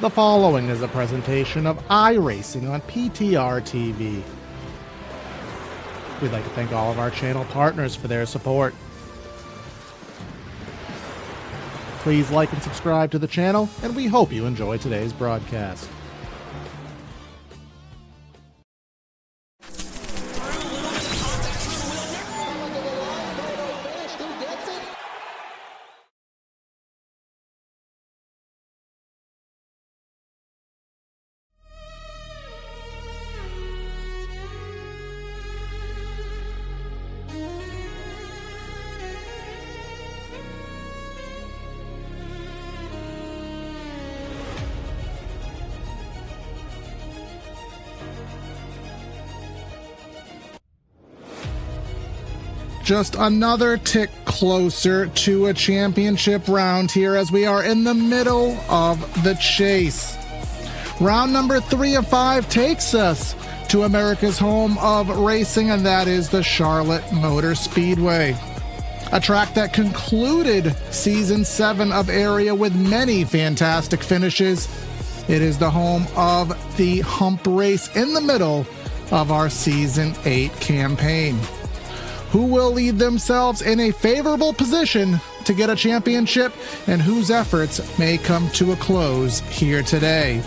The following is a presentation of iRacing on PTR TV. We'd like to thank all of our channel partners for their support. Please like and subscribe to the channel, and we hope you enjoy today's broadcast. Just another tick closer to a championship round here as we are in the middle of the chase. Round number 3 of 5 takes us to America's home of racing, and that is the Charlotte Motor Speedway. A track that concluded Season 7 of Area with many fantastic finishes. It is the home of the hump race in the middle of our Season 8 campaign. Who will lead themselves in a favorable position to get a championship, and whose efforts may come to a close here today?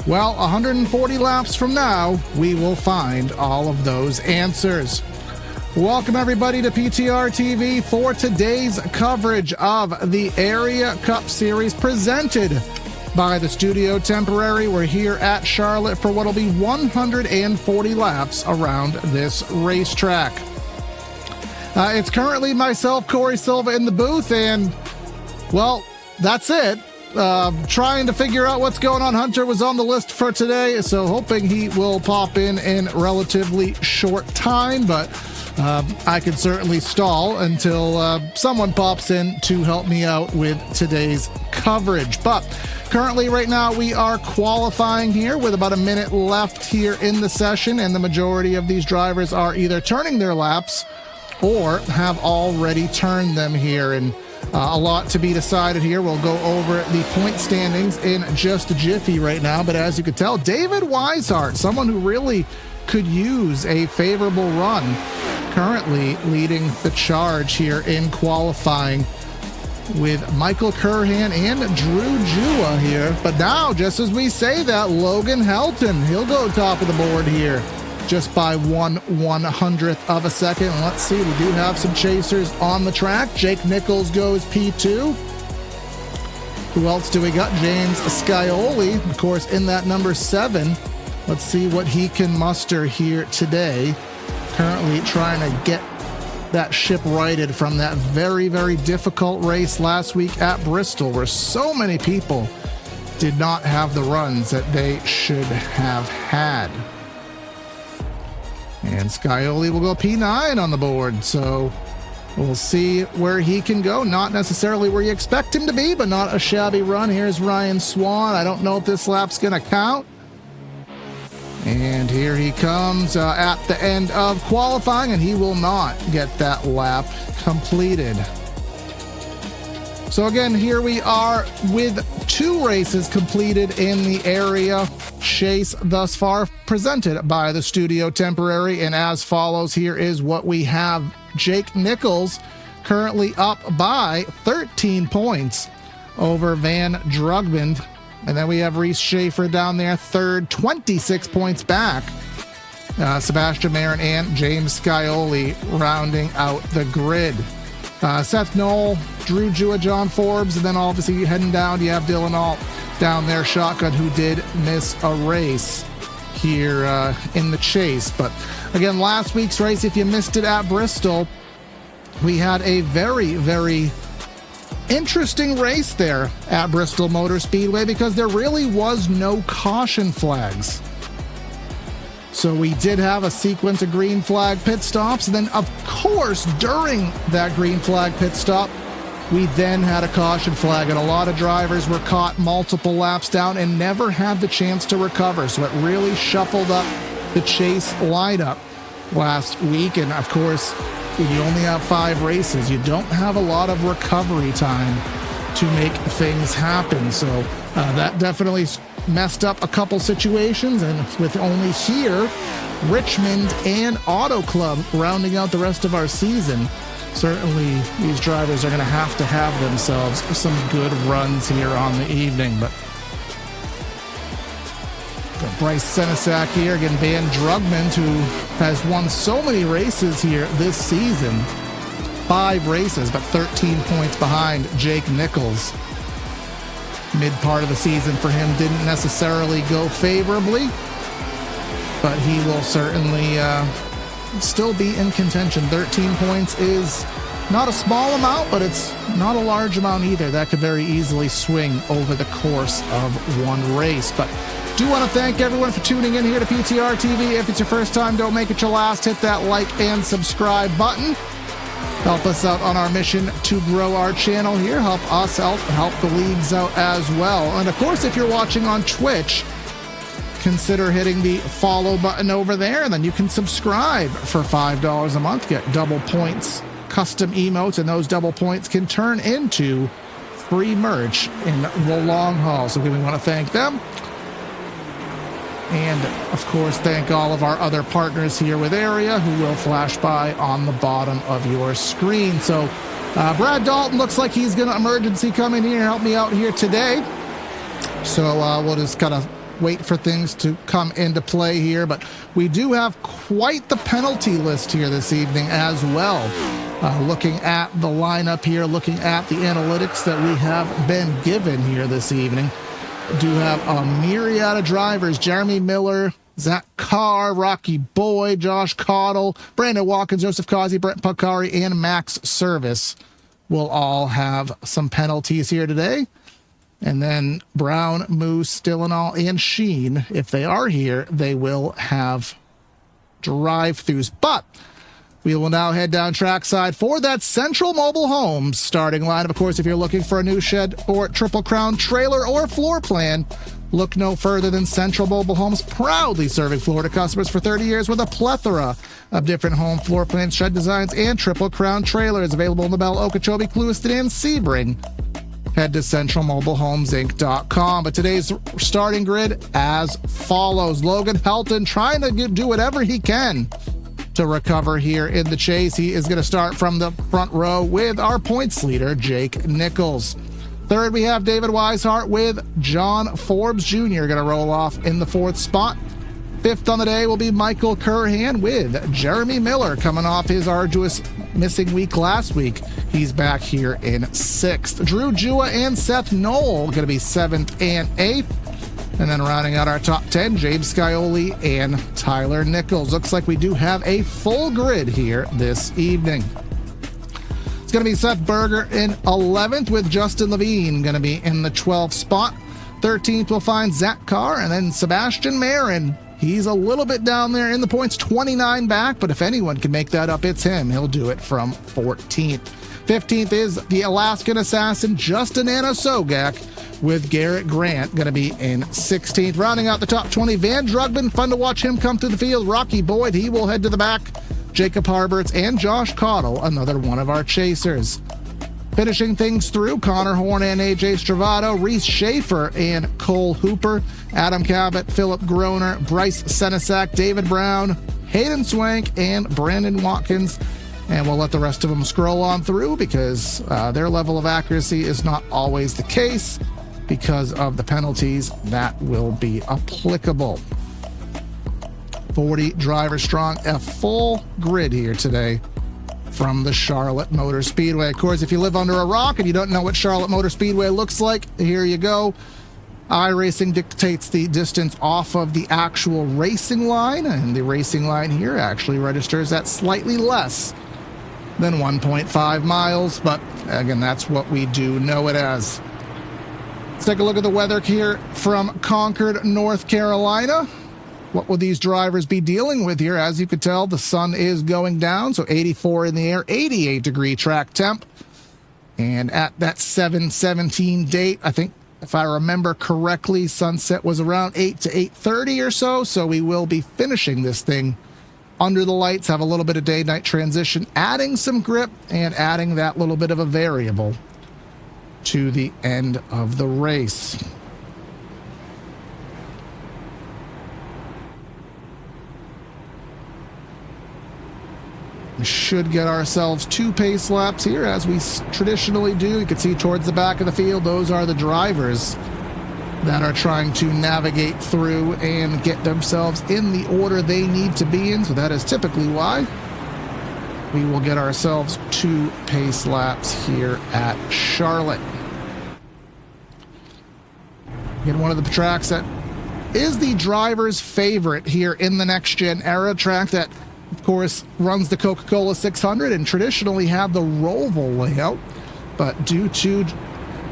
Well, 140 laps from now, we will find all of those answers. Welcome everybody to PTR TV for today's coverage of the Area Cup Series presented by the Studio Temporary. We're here at Charlotte for what will be 140 laps around this racetrack. It's currently myself, Corey Silva, in the booth, and, well, that's it. Trying to figure out what's going on. Hunter was on the list for today, so hoping he will pop in relatively short time, but I can certainly stall until someone pops in to help me out with today's coverage. But currently, right now, we are qualifying here with about a minute left here in the session, and the majority of these drivers are either turning their laps or have already turned them here, and a lot to be decided here. We'll go over the point standings in just a jiffy right now, but as you can tell, David Weishart, someone who really could use a favorable run, currently leading the charge here in qualifying with Michael Curhan and Drew Jua here. But now, just as we say that, Logan Helton, he'll go top of the board here, just by 1/100th of a second. And let's see, we do have some chasers on the track. Jake Nichols goes P2. Who else do we got? James Scioli, of course, in that number 7. Let's see what he can muster here today. Currently trying to get that ship righted from that very, very difficult race last week at Bristol, where so many people did not have the runs that they should have had. And Scioli will go P9 on the board, so we'll see where he can go. Not necessarily where you expect him to be, but not a shabby run. Here's Ryan Swan. I don't know if this lap's going to count. And here he comes at the end of qualifying, and he will not get that lap completed. So again, here we are with 2 races completed in the area chase thus far, presented by the Studio Temporary, and as follows, here is what we have. Jake Nichols currently up by 13 points over Van Drugman, and then we have Reese Schaefer down there third, 26 points back. Sebastian Marin and James Scioli rounding out the grid. Seth Knoll, Drew Jua, John Forbes, and then obviously heading down, you have Dylan Alt down there, shotgun, who did miss a race here in the chase. But again, last week's race, if you missed it at Bristol, we had a very, very interesting race there at Bristol Motor Speedway because there really was no caution flags. So we did have a sequence of green flag pit stops, and then of course during that green flag pit stop we then had a caution flag, and a lot of drivers were caught multiple laps down and never had the chance to recover. So it really shuffled up the chase lineup last week, and of course when you only have 5 races, you don't have a lot of recovery time to make things happen. So that definitely messed up a couple situations, and with only here Richmond and Auto Club rounding out the rest of our season, certainly these drivers are going to have themselves some good runs here on the evening. But got Bryce Senesac here, again Van Drugman, who has won so many races here this season, 5 races, but 13 points behind Jake Nichols. Mid part of the season for him didn't necessarily go favorably, but he will certainly still be in contention. 13 points is not a small amount, but it's not a large amount either. That could very easily swing over the course of one race. But do want to thank everyone for tuning in here to PTR TV. If it's your first time, don't make it your last. Hit that like and subscribe button. Help us out on our mission to grow our channel here. Help us out, help the leagues out as well. And of course, if you're watching on Twitch, consider hitting the follow button over there, and then you can subscribe for $5 a month. Get double points, custom emotes, and those double points can turn into free merch in the long haul. So we want to thank them. And, of course, thank all of our other partners here with Area, who will flash by on the bottom of your screen. So Brad Dalton looks like he's going to emergency come in here and help me out here today. So we'll just kind of wait for things to come into play here. But we do have quite the penalty list here this evening as well. Looking at the lineup here, looking at the analytics that we have been given here this evening. Do have a myriad of drivers: Jeremy Miller, Zach Carr, Rocky Boyd, Josh Cottle, Brandon Watkins, Joseph Causey, Brent Pacari, and Max Service will all have some penalties here today. And then Brown, Moose, Dillenall, and Sheen, if they are here, they will have drive-thrus. But we will now head down trackside for that Central Mobile Homes starting lineup. Of course, if you're looking for a new shed or Triple Crown trailer or floor plan, look no further than Central Mobile Homes, proudly serving Florida customers for 30 years with a plethora of different home floor plans, shed designs, and Triple Crown trailers available in LaBelle, Okeechobee, Clewiston, and Sebring. Head to centralmobilehomeinc.com. But today's starting grid as follows: Logan Helton trying to do whatever he can to recover here in the chase. He is going to start from the front row with our points leader, Jake Nichols. Third, we have David Weishart with John Forbes Jr. going to roll off in the 4th spot. 5th on the day will be Michael Curhan with Jeremy Miller coming off his arduous missing week last week. He's back here in 6th. Drew Jua and Seth Knoll going to be 7th and 8th. And then rounding out our top 10, James Scioli and Tyler Nichols. Looks like we do have a full grid here this evening. It's going to be Seth Berger in 11th with Justin Levine going to be in the 12th spot. 13th we'll find Zach Carr, and then Sebastian Marin. He's a little bit down there in the points, 29 back, but if anyone can make that up, it's him. He'll do it from 14th. 15th is the Alaskan Assassin, Justin Anasogak, with Garrett Grant going to be in 16th. Rounding out the top 20, Van Drugman. Fun to watch him come through the field. Rocky Boyd, he will head to the back. Jacob Harberts and Josh Cottle, another one of our chasers. Finishing things through, Connor Horn and AJ Stravato, Reese Schaefer and Cole Hooper, Adam Cabot, Philip Groner, Bryce Senesac, David Brown, Hayden Swank, and Brandon Watkins. And we'll let the rest of them scroll on through because their level of accuracy is not always the case because of the penalties that will be applicable. 40 drivers strong, a full grid here today from the Charlotte Motor Speedway. Of course, if you live under a rock and you don't know what Charlotte Motor Speedway looks like, here you go. iRacing dictates the distance off of the actual racing line, and the racing line here actually registers at slightly less than 1.5 miles, but again, that's what we do know it as. Let's take a look at the weather here from Concord, North Carolina. What will these drivers be dealing with here? As you can tell, the sun is going down, so 84 in the air, 88 degree track temp. And at that 7:17 date, I think if I remember correctly, sunset was around 8 to 8:30 or so we will be finishing this thing under the lights, have a little bit of day-night transition, adding some grip and adding that little bit of a variable to the end of the race. We should get ourselves 2 pace laps here, as we traditionally do. You can see towards the back of the field, those are the drivers that are trying to navigate through and get themselves in the order they need to be in. So that is typically why we will get ourselves 2 pace laps here at Charlotte. Again, one of the tracks that is the driver's favorite here in the next gen era, track that of course runs the Coca-Cola 600 and traditionally had the Roval layout, but due to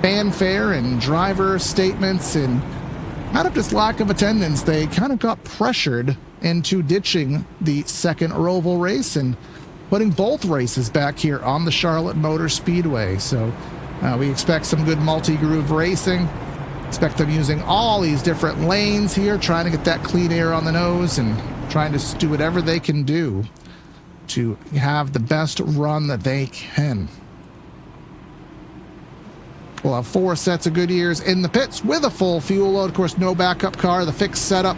fanfare and driver statements and kind of just lack of attendance, they kind of got pressured into ditching the second Roval race and putting both races back here on the Charlotte Motor Speedway. So we expect some good multi-groove racing. Expect them using all these different lanes here, trying to get that clean air on the nose and trying to do whatever they can do to have the best run that they can. We'll have 4 sets of Goodyears in the pits with a full fuel load. Of course, no backup car, the fixed setup,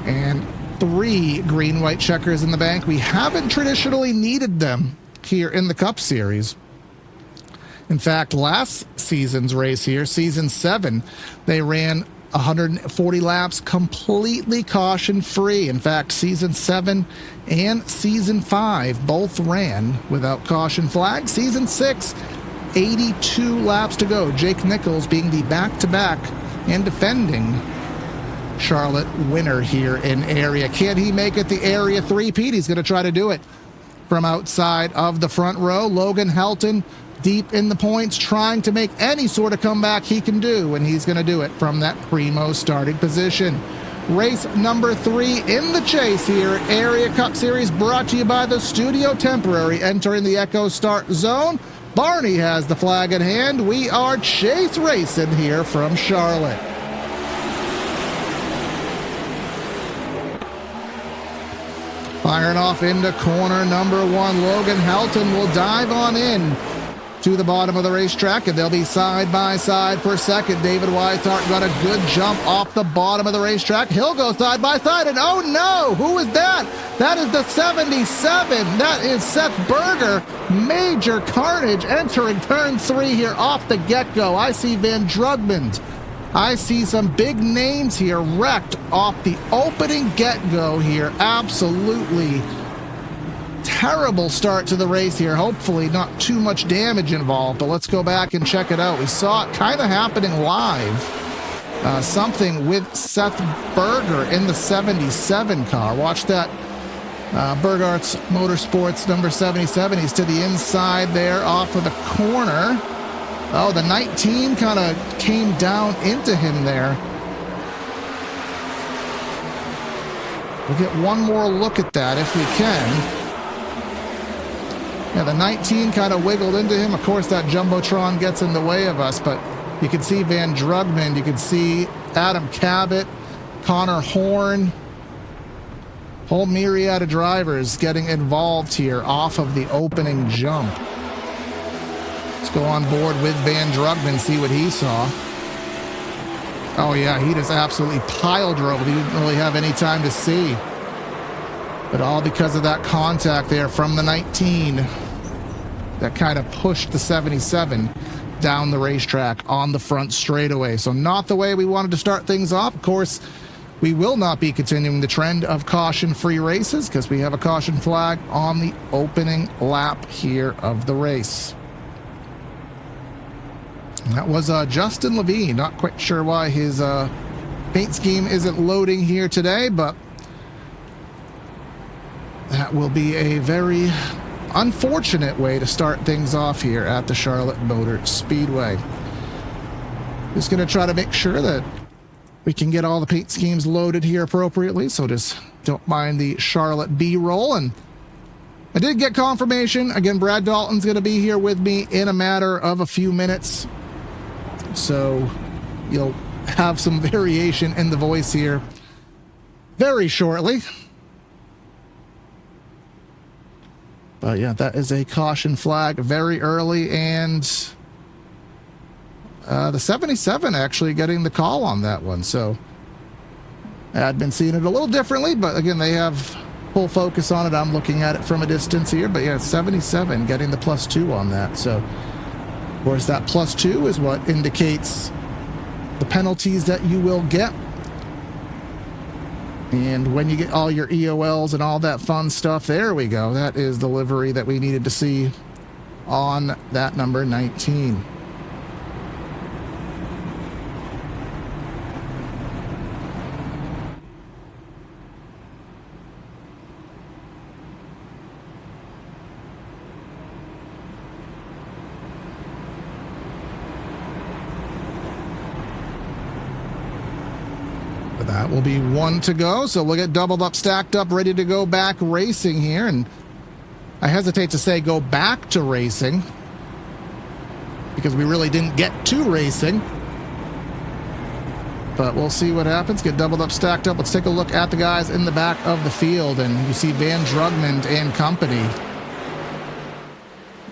and 3 green-white checkers in the bank. We haven't traditionally needed them here in the Cup Series. In fact, last season's race here, Season 7, they ran 140 laps completely caution-free. In fact, Season 7 and Season 5 both ran without caution flag. Season 6, 82 laps to go. Jake Nichols being the back-to-back and defending Charlotte winner here in area. Can he make it the area three-peat? He's going to try to do it from outside of the front row. Logan Helton deep in the points, trying to make any sort of comeback he can do, and he's going to do it from that primo starting position. Race number 3 in the chase here, Area Cup Series, brought to you by the Studio Temporary. Entering the Echo Start Zone, Barney has the flag at hand. We are chase racing here from Charlotte. Firing off into corner number 1. Logan Helton will dive on in to the bottom of the racetrack, and they'll be side by side for second. David Weishart got a good jump off the bottom of the racetrack. He'll go side by side, and oh no, who is that? That is the 77. That is Seth Berger. Major carnage entering turn 3 here off the get-go. I see Van Drugman. I see some big names here wrecked off the opening get-go here. Absolutely terrible start to the race here. Hopefully not too much damage involved, but let's go back and check it out. We saw it kind of happening live. Something with Seth Berger in the 77 car. Watch that. Bergart's Motorsports number 77. He's to the inside there off of the corner. Oh, the 19 kind of came down into him there. We'll get one more look at that if we can. Yeah, the 19 kind of wiggled into him. Of course, that Jumbotron gets in the way of us, but you can see Van Drugman, you can see Adam Cabot, Connor Horn, whole myriad of drivers getting involved here off of the opening jump. Let's go on board with Van Drugman, see what he saw. Oh yeah, he just absolutely pile drove. He didn't really have any time to see. But all because of that contact there from the 19 that kind of pushed the 77 down the racetrack on the front straightaway. So not the way we wanted to start things off. Of course, we will not be continuing the trend of caution-free races because we have a caution flag on the opening lap here of the race. And that was Justin Levine. Not quite sure why his paint scheme isn't loading here today, but that will be a very unfortunate way to start things off here at the Charlotte Motor Speedway. Just going to try to make sure that we can get all the paint schemes loaded here appropriately, so just don't mind the Charlotte B-roll. And I did get confirmation. Again, Brad Dalton's going to be here with me in a matter of a few minutes, so you'll have some variation in the voice here very shortly. But yeah, that is a caution flag very early, and The 77 actually getting the call on that one. So I'd been seeing it a little differently, but again, they have full focus on it. I'm looking at it from a distance here, but yeah, 77 getting the +2 on that. So, of course, that +2 is what indicates the penalties that you will get. And when you get all your EOLs and all that fun stuff, there we go. That is the livery that we needed to see on that number 19. That will be 1 to go, so we'll get doubled up, stacked up, ready to go back racing here. And I hesitate to say go back to racing because we really didn't get to racing. But we'll see what happens. Get doubled up, stacked up. Let's take a look at the guys in the back of the field. And you see Van Drugman and company.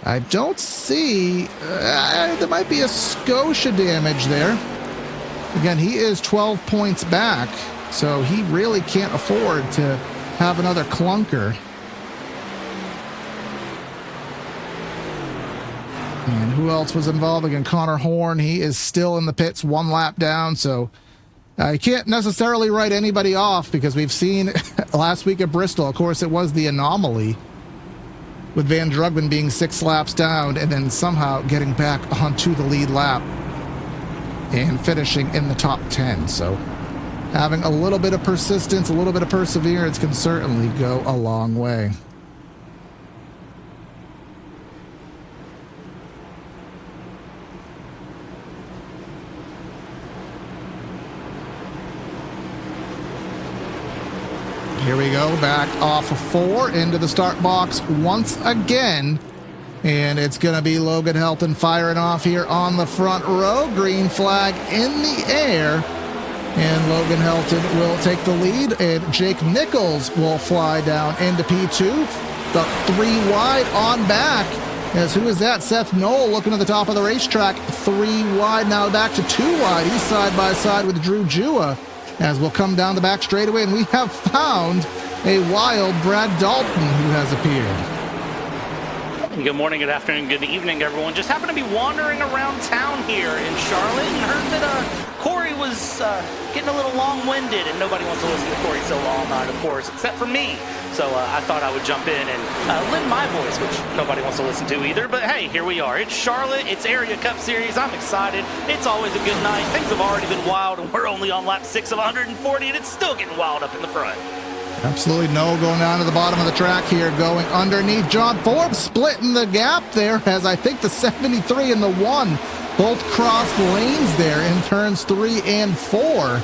I don't see... there might be a Scotia damage there. Again, he is 12 points back, so he really can't afford to have another clunker. And who else was involved? Again, Connor Horn, he is still in the pits, 1 lap down, so you can't necessarily write anybody off because we've seen last week at Bristol, of course, it was the anomaly with Van Drugman being 6 laps down and then somehow getting back onto the lead lap and finishing in the top 10. So having a little bit of persistence, a little bit of perseverance can certainly go a long way. Here we go, back off of 4 into the start box once again. And it's going to be Logan Helton firing off here on the front row. Green flag in the air. And Logan Helton will take the lead. And Jake Nichols will fly down into P2. The 3 wide on back. As who is that? Seth Knoll looking at the top of the racetrack. 3 wide now back to 2 wide. He's side by side with Drew Jua. As we'll come down the back straightaway. And we have found a wild Brad Dalton who has appeared. Good morning, good afternoon, good evening, everyone. Just happened to be wandering around town here in Charlotte and heard that Corey was getting a little long-winded, and nobody wants to listen to Corey so long, of course, except for me. So I thought I would jump in and lend my voice, which nobody wants to listen to either. But hey, here we are. It's Charlotte. It's Area Cup Series. I'm excited. It's always a good night. Things have already been wild, and we're only on lap 6 of 140, and it's still getting wild up in the front. Absolutely no going down to the bottom of the track here, going underneath. John Forbes splitting the gap there as I think the 73 and the 1 both crossed lanes there in turns 3 and 4.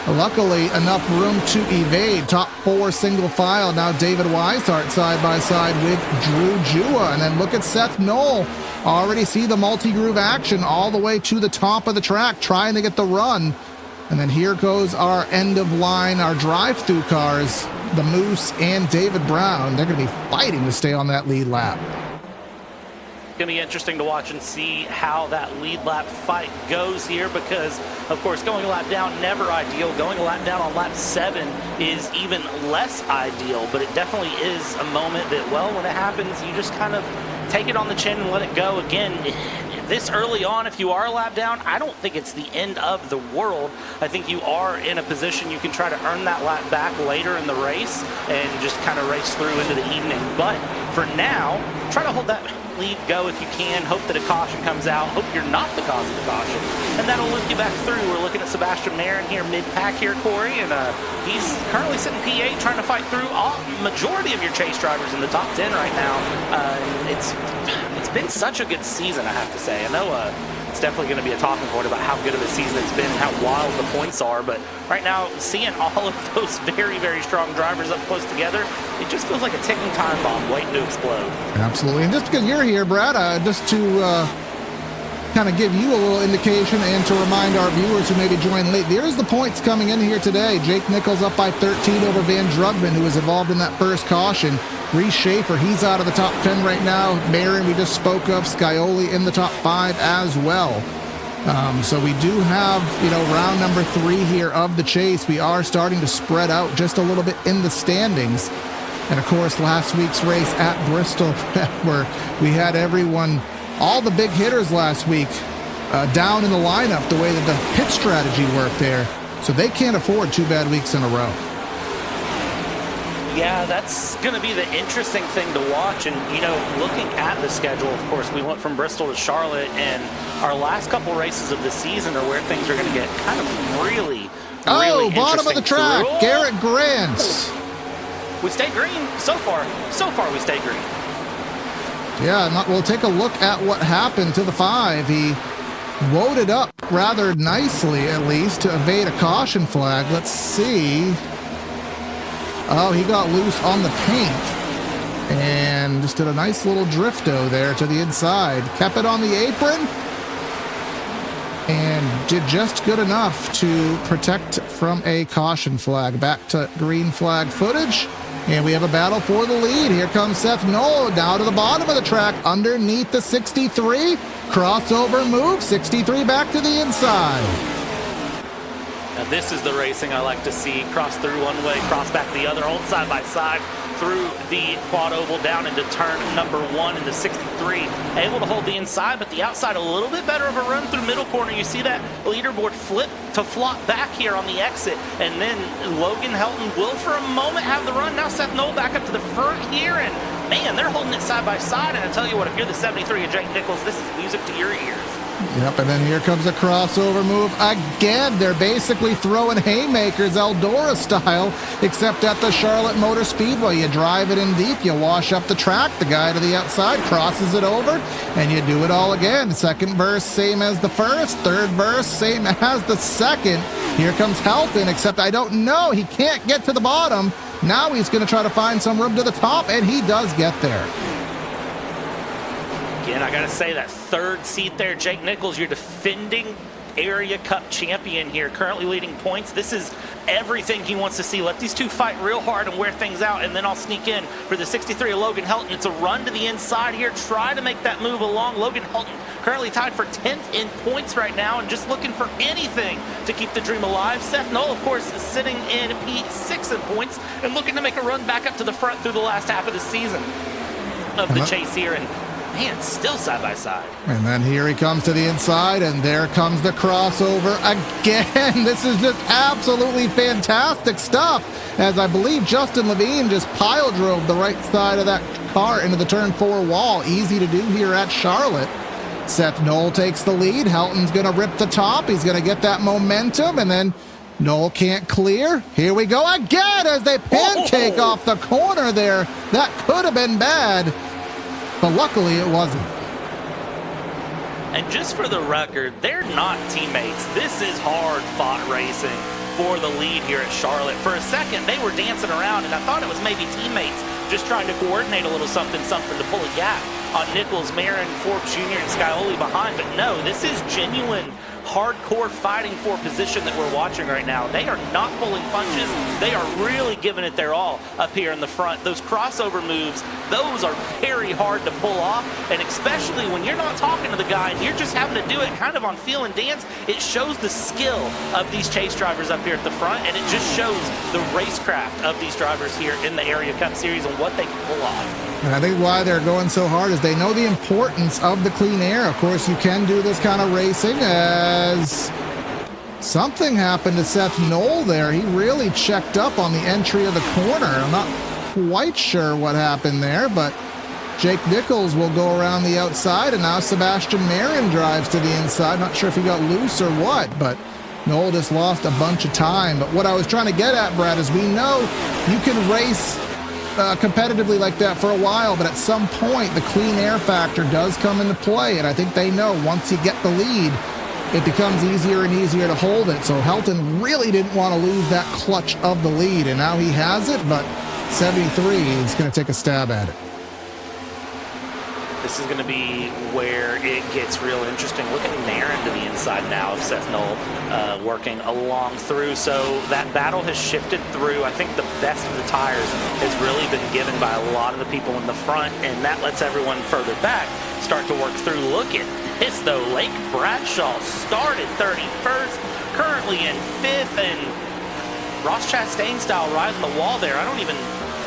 Luckily, enough room to evade. Top 4 single file. Now David Weishart side by side with Drew Jua. And then look at Seth Knoll. Already see the multi-groove action all the way to the top of the track, trying to get the run. And then here goes our end of line, our drive-through cars, the Moose and David Brown. They're going to be fighting to stay on that lead lap. It's going to be interesting to watch and see how that lead lap fight goes here because, of course, going a lap down, never ideal. Going a lap down on lap 7 is even less ideal, but it definitely is a moment that, well, when it happens, you just kind of take it on the chin and let it go. Again, this early on, if you are a lap down, I don't think it's the end of the world. I think you are in a position you can try to earn that lap back later in the race and just kind of race through into the evening. But for now, try to hold that lead go if you can. Hope that a caution comes out. Hope you're not the cause of the caution. And that'll lift you back through. We're looking at Sebastian Marin here mid-pack here, Corey, and he's currently sitting P8 trying to fight through all majority of your chase drivers in the top 10 right now. It's been such a good season, I have to say. I know it's definitely going to be a talking point about how good of a season it's been and how wild the points are, but right now, seeing all of those very, very strong drivers up close together, it just feels like a ticking time bomb waiting to explode. Absolutely. And just because you're here, Brad, just to kind of give you a little indication and to remind our viewers who maybe joined late, there's the points coming in here today. Jake Nichols up by 13 over Van Drugman, who was involved in that first caution. Reese Schaefer, he's out of the top 10 right now. Marin, we just spoke of. Scioli in the top 5 as well. So we do have, round number 3 here of the chase. We are starting to spread out just a little bit in the standings. And of course, last week's race at Bristol, where we had everyone, all the big hitters last week, down in the lineup, the way that the pit strategy worked there. So they can't afford 2 bad weeks in a row. Yeah, that's going to be the interesting thing to watch. And, looking at the schedule, of course, we went from Bristol to Charlotte, and our last couple races of the season are where things are going to get kind of really bottom of the track, through. Garrett Grant. We stayed green so far. So far, we stayed green. Yeah, we'll take a look at what happened to the 5. He loaded up rather nicely, at least, to evade a caution flag. Let's see. Oh, he got loose on the paint and just did a nice little drifto there to the inside. Kept it on the apron and did just good enough to protect from a caution flag. Back to green flag footage. And we have a battle for the lead. Here comes Seth Knoll down to the bottom of the track underneath the 63. Crossover move, 63 back to the inside. Now this is the racing I like to see. Cross through one way, cross back the other, hold side by side through the quad oval down into turn number 1 in the 63. Able to hold the inside, but the outside a little bit better of a run through middle corner. You see that leaderboard flip to flop back here on the exit. And then Logan Helton will for a moment have the run. Now Seth Knoll back up to the front here, and man, they're holding it side by side. And I tell you what, if you're the 73 of Jake Nichols, this is music to your ears. Yep, and then here comes a crossover move again. They're basically throwing haymakers Eldora style, except at the Charlotte Motor Speedway. You drive it in deep, you wash up the track, the guy to the outside crosses it over, and you do it all again. Second verse, same as the first. Third verse, same as the second. Here comes Helton, except I don't know. He can't get to the bottom. Now he's going to try to find some room to the top, and he does get there. Again, I got to say, that third seat there, Jake Nichols, your defending Area Cup champion here, currently leading points. This is everything he wants to see. Let these two fight real hard and wear things out, and then I'll sneak in for the 63 of Logan Helton. It's a run to the inside here. Try to make that move along. Logan Helton currently tied for 10th in points right now and just looking for anything to keep the dream alive. Seth Knoll, of course, is sitting in P6 in points and looking to make a run back up to the front through the last half of the season of the chase here. And man, still side by side. And then here he comes to the inside, and there comes the crossover again. This is just absolutely fantastic stuff, as I believe Justin Levine just pile drove the right side of that car into the turn 4 wall. Easy to do here at Charlotte. Seth Knoll takes the lead. Helton's going to rip the top. He's going to get that momentum, and then Knoll can't clear. Here we go again as they pancake off the corner there. That could have been bad, but luckily it wasn't. And just for the record, they're not teammates. This is hard-fought racing for the lead here at Charlotte. For a second, they were dancing around, and I thought it was maybe teammates just trying to coordinate a little something to pull a gap on Nichols, Marin, Forbes Jr., and Scioli behind. But no, this is genuine hardcore fighting for position that we're watching right now. They are not pulling punches. They are really giving it their all up here in the front. Those crossover moves, those are very hard to pull off, and especially when you're not talking to the guy and you're just having to do it kind of on feel and dance, it shows the skill of these chase drivers up here at the front, and it just shows the racecraft of these drivers here in the Area Cup Series and what they can pull off. And I think why they're going so hard is they know the importance of the clean air. Of course, you can do this kind of racing as something happened to Seth Knoll there. He really checked up on the entry of the corner. I'm not quite sure what happened there, but Jake Nichols will go around the outside, and now Sebastian Marin drives to the inside. Not sure if he got loose or what, but Knoll just lost a bunch of time. But what I was trying to get at, Brad, is we know you can race competitively like that for a while, but at some point the clean air factor does come into play, and I think they know once you get the lead, it becomes easier and easier to hold it. So Helton really didn't want to lose that clutch of the lead, and now he has it, but 73 is going to take a stab at it. This is going to be where it gets real interesting. Look at Marin to the inside now of Seth Knoll working along through. So that battle has shifted through. I think the best of the tires has really been given by a lot of the people in the front, and that lets everyone further back start to work through. Look at pissed though. Lake Bradshaw started 31st, currently in 5th, and Ross Chastain style riding the wall there. I don't even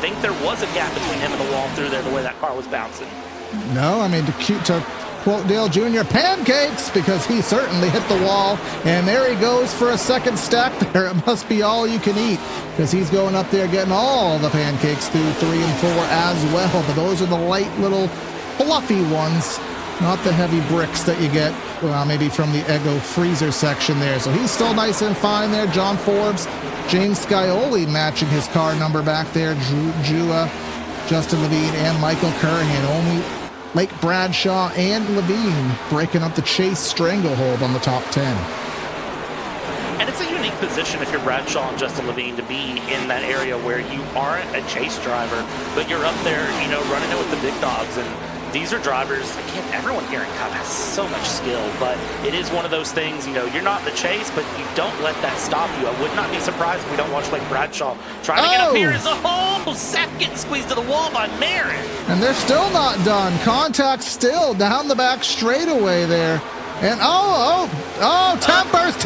think there was a gap between him and the wall through there the way that car was bouncing. No, I mean, to quote Dale Jr., pancakes, because he certainly hit the wall. And there he goes for a second stack there. It must be all you can eat, because he's going up there getting all the pancakes through 3 and 4 as well. But those are the light little fluffy ones, not the heavy bricks that you get, well, maybe from the Eggo freezer section there. So he's still nice and fine there. John Forbes, James Scioli matching his car number back there. Drew Jua, Justin Levine, and Michael Curran. Only Lake Bradshaw and Levine breaking up the Chase stranglehold on the top 10. And it's a unique position if you're Bradshaw and Justin Levine to be in that area where you aren't a Chase driver, but you're up there, you know, running it with the big dogs. And these are drivers, again, everyone here in Cup has so much skill, but it is one of those things, you know, you're not in the chase, but you don't let that stop you. I would not be surprised if we don't watch Lake Bradshaw trying to get up here as a whole. Seth getting squeezed to the wall by Marin. And they're still not done. Contact still down the back straightaway there. And tempers!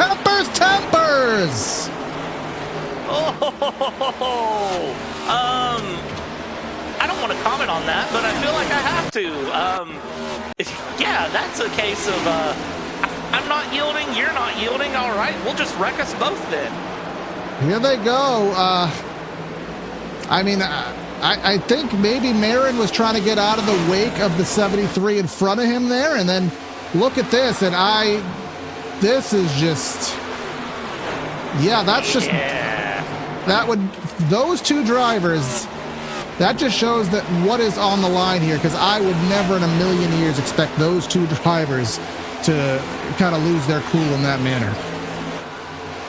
I don't want to comment on that, but I feel like I have to. Yeah, that's a case of I'm not yielding, you're not yielding. All right, we'll just wreck us both then. Here they go. I think maybe Marin was trying to get out of the wake of the 73 in front of him there, and then look at this, and this is just, yeah, that's just, those two drivers, that just shows that what is on the line here, because I would never in a million years expect those two drivers to kind of lose their cool in that manner.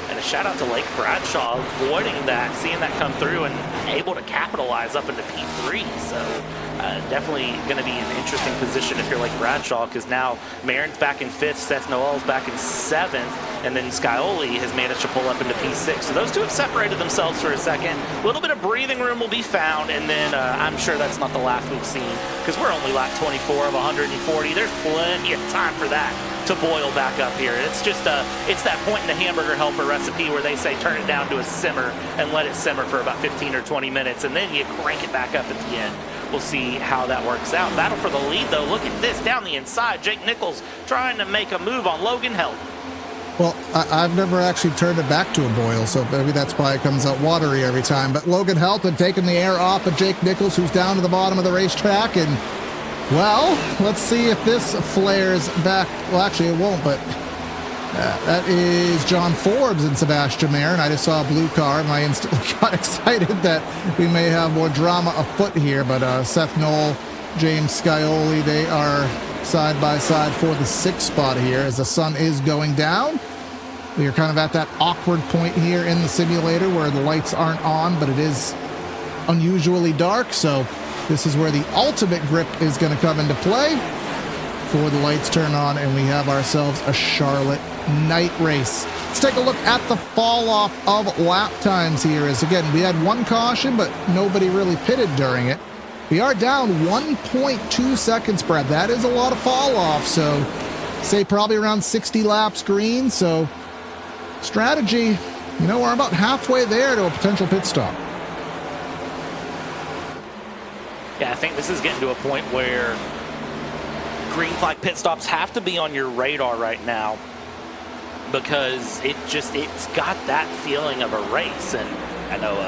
And a shout out to Lake Bradshaw avoiding that, seeing that come through and able to capitalize up into P3. So definitely going to be an interesting position if you're Lake Bradshaw, because now Marin's back in 5th, Seth Noel's back in 7th, and then Scioli has managed to pull up into P6. So those two have separated themselves for a second. A little bit of breathing room will be found, and then I'm sure that's not the last we've seen, because we're only lap 24 of 140. There's plenty of time for that to boil back up here. It's just it's that point in the hamburger helper recipe where they say turn it down to a simmer and let it simmer for about 15 or 20 minutes, and then you crank it back up at the end. We'll see how that works out. Battle for the lead, though. Look at this down the inside. Jake Nichols trying to make a move on Logan Help. Well, I've never actually turned it back to a boil, so maybe that's why it comes out watery every time. But Logan Help had taken the air off of Jake Nichols, who's down to the bottom of the racetrack. And, well, let's see if this flares back. Well, actually, it won't, but that is John Forbes and Sebastian Marin. I just saw a blue car, and I instantly got excited that we may have more drama afoot here. But Seth Noel, James Scioli, they are side by side for the 6th spot here as the sun is going down. We are kind of at that awkward point here in the simulator where the lights aren't on, but it is unusually dark. So this is where the ultimate grip is going to come into play before the lights turn on and we have ourselves a Charlotte night race. Let's take a look at the fall off of lap times here. As again, we had one caution, but nobody really pitted during it. We are down 1.2 seconds, Brad. That is a lot of fall off. So say probably around 60 laps green. So strategy, you know, we're about halfway there to a potential pit stop. Yeah, I think this is getting to a point where green flag pit stops have to be on your radar right now, because it's got that feeling of a race. And I know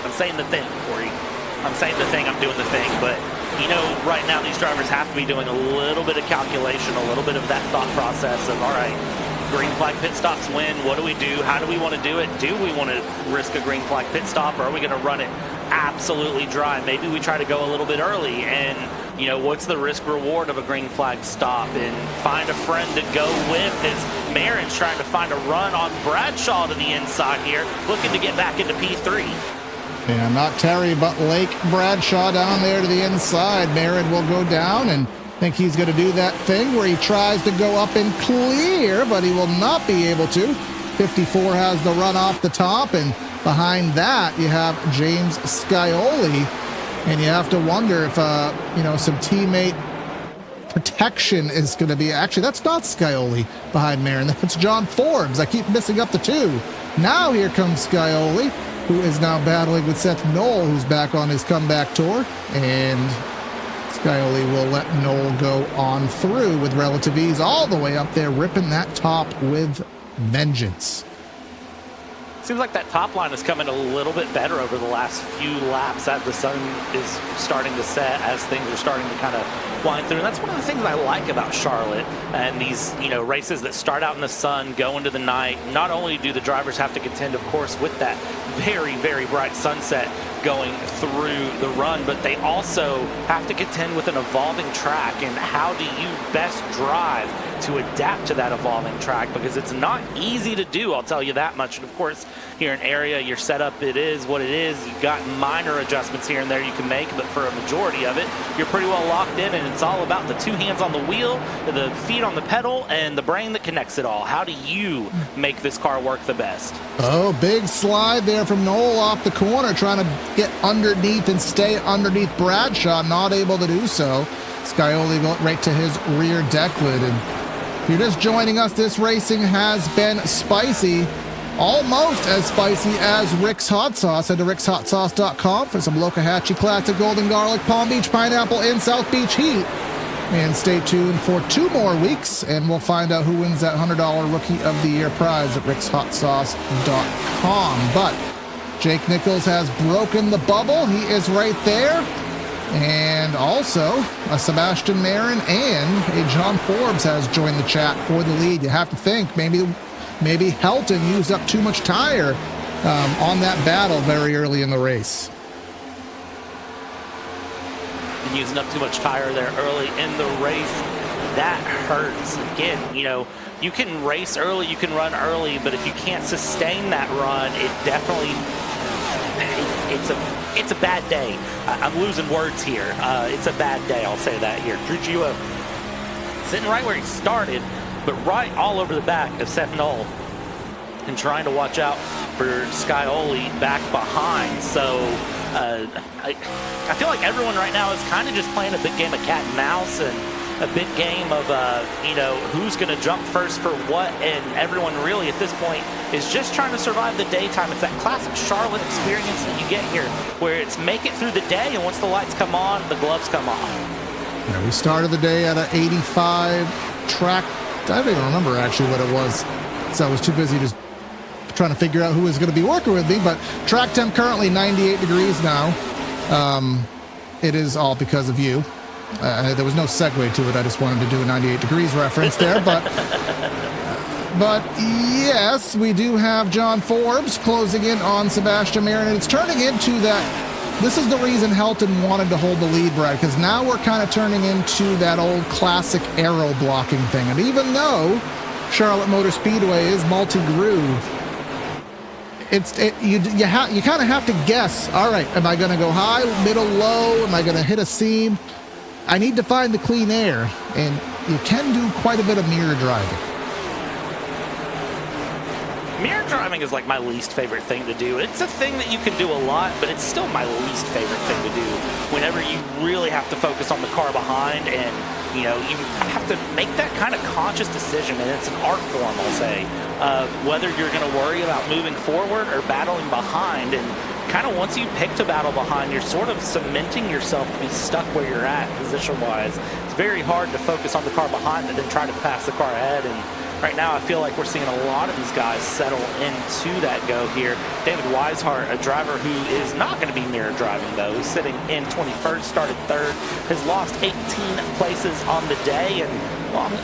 I'm saying the thing, Corey. I'm saying the thing, I'm doing the thing, but you know, right now these drivers have to be doing a little bit of calculation, a little bit of that thought process of, all right, green flag pit stops win, what do we do? How do we want to do it? Do we want to risk a green flag pit stop, or are we going to run it absolutely dry? Maybe we try to go a little bit early, and you know, what's the risk reward of a green flag stop, and find a friend to go with as Marin's trying to find a run on Bradshaw to the inside here, looking to get back into P3. Yeah, not Terry, but Lake Bradshaw down there to the inside. Marin will go down, and I think he's going to do that thing where he tries to go up and clear, but he will not be able to. 54 has the run off the top, and behind that you have James Scioli, and you have to wonder if, you know, some teammate protection is going to be. Actually, that's not Scioli behind Marin. That's John Forbes. I keep missing up the two. Now here comes Scioli, who is now battling with Seth Knoll, who's back on his comeback tour. And Scioli will let Knoll go on through with relative ease all the way up there, ripping that top with vengeance. Seems like that top line is coming a little bit better over the last few laps as the sun is starting to set, as things are starting to kind of wind through. And that's one of the things I like about Charlotte and these, races that start out in the sun, go into the night. Not only do the drivers have to contend, of course, with that very, very bright sunset going through the run, but they also have to contend with an evolving track. And how do you best drive to adapt to that evolving track? Because it's not easy to do, I'll tell you that much. And of course, here in area, your setup, it is what it is. You've got minor adjustments here and there you can make, but for a majority of it, you're pretty well locked in, and it's all about the two hands on the wheel, the feet on the pedal, and the brain that connects it all. How do you make this car work the best? Oh, big slide there from Knoll off the corner, trying to get underneath and stay underneath Bradshaw, not able to do so. Scioli went right to his rear deck lid. And if you're just joining us, this racing has been spicy. Almost as spicy as Rick's Hot Sauce. Head to rickshotsauce.com for some Lokahatchee Classic Golden Garlic, Palm Beach Pineapple, and South Beach Heat. And stay tuned for 2 more weeks, and we'll find out who wins that $100 Rookie of the Year prize at rickshotsauce.com. But Jake Nichols has broken the bubble. He is right there. And also, a Sebastian Marin and a John Forbes has joined the chat for the lead. You have to think maybe Helton used up too much tire on that battle very early in the race. And using up too much tire there early in the race, that hurts. Again, you can race early, you can run early, but if you can't sustain that run, it definitely, it's a bad day. I'm losing words here. It's a bad day, I'll say that here. Drew Gio sitting right where he started, but right all over the back of Seth Knoll, and trying to watch out for Scioli back behind. So I feel like everyone right now is kind of just playing a big game of cat and mouse, and a big game of who's going to jump first for what, and everyone really at this point is just trying to survive the daytime. It's that classic Charlotte experience that you get here, where it's make it through the day, and once the lights come on, the gloves come off. Yeah, we started the day at an 85 track. I don't even remember actually what it was, so I was too busy just trying to figure out who was going to be working with me. But track temp currently 98 degrees now. It is all because of you. There was no segue to it. I just wanted to do a 98 degrees reference there. But yes, we do have John Forbes closing in on Sebastian Marin. And it's turning into that. This is the reason Helton wanted to hold the lead, Brad, because now we're kind of turning into that old classic aero blocking thing. And even though Charlotte Motor Speedway is multi-groove, you kind of have to guess. All right, am I going to go high, middle, low? Am I going to hit a seam? I need to find the clean air, and you can do quite a bit of mirror driving. Mirror driving is like my least favorite thing to do. It's a thing that you can do a lot, but it's still my least favorite thing to do whenever you really have to focus on the car behind, and you have to make that kind of conscious decision, and it's an art form, I'll say, of whether you're going to worry about moving forward or battling behind. And kind of once you pick to battle behind, you're sort of cementing yourself to be stuck where you're at position-wise. It's very hard to focus on the car behind and then try to pass the car ahead. And right now I feel like we're seeing a lot of these guys settle into that go here. David Weishart, a driver who is not going to be mirror driving though, sitting in 21st, started 3rd, has lost 18 places on the day. And well, I'm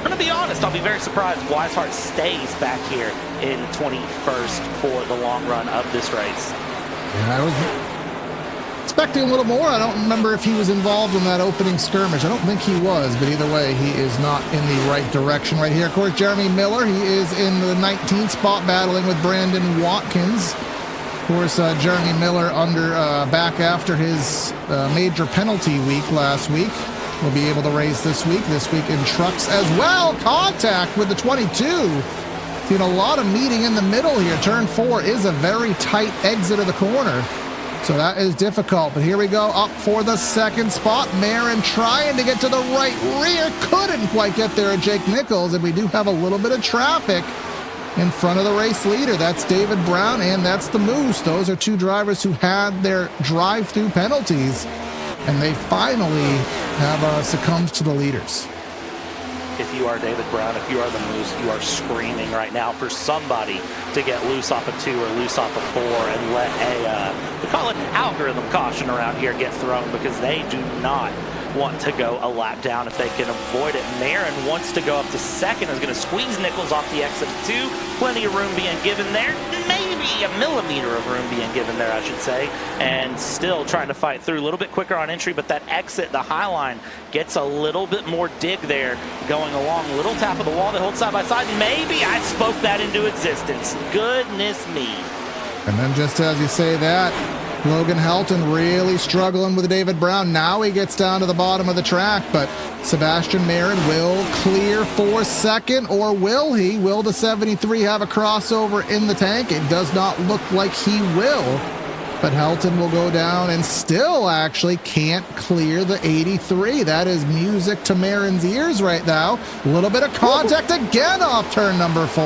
going to be honest, I'll be very surprised if Weishart stays back here in 21st for the long run of this race. Yeah, I was expecting a little more. I don't remember if he was involved in that opening skirmish. I don't think he was, but either way, he is not in the right direction right here. Of course, Jeremy Miller, he is in the 19th spot battling with Brandon Watkins. Of course, Jeremy Miller back after his major penalty week last week. Will be able to race this week in trucks as well. Contact with the 22. Seen a lot of meeting in the middle here. Turn 4 is a very tight exit of the corner. So that is difficult, but here we go, up for the second spot. Marin trying to get to the right rear, couldn't quite get there at Jake Nichols, and we do have a little bit of traffic in front of the race leader. That's David Brown, and that's the Moose. Those are two drivers who had their drive-through penalties, and they finally have succumbed to the leaders. If you are David Brown, if you are the Moose, you are screaming right now for somebody to get loose off a 2 or loose off a 4 and let we call it algorithm caution around here get thrown, because they do not want to go a lap down if they can avoid it. Marin wants to go up to second, is going to squeeze Nichols off the exit 2. Plenty of room being given there. Maybe a millimeter of room being given there, I should say. And still trying to fight through a little bit quicker on entry, but that exit, the high line, gets a little bit more dig there going along. Little tap of the wall, they hold side by side. Maybe I spoke that into existence. Goodness me. And then just as you say that, Logan Helton really struggling with David Brown. Now he gets down to the bottom of the track, but Sebastian Marin will clear for second, or will he? Will the 73 have a crossover in the tank? It does not look like he will, but Helton will go down and still actually can't clear the 83. That is music to Marin's ears right now. A little bit of contact again off turn number 4.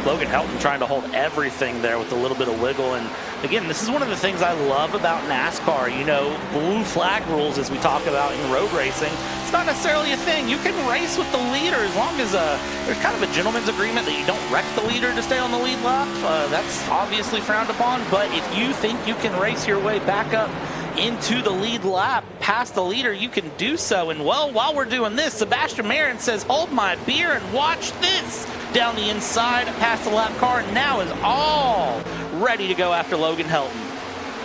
Logan Helton trying to hold everything there with a little bit of wiggle. And again, this is one of the things I love about NASCAR. You know, blue flag rules, as we talk about in road racing, it's not necessarily a thing. You can race with the leader as long as there's kind of a gentleman's agreement that you don't wreck the leader to stay on the lead lap. That's obviously frowned upon, but if you think you can race your way back up into the lead lap past the leader, you can do so. And well, while we're doing this, Sebastian Marin says, hold my beer and watch this. Down the inside past the lap car, and now is all ready to go after Logan Helton.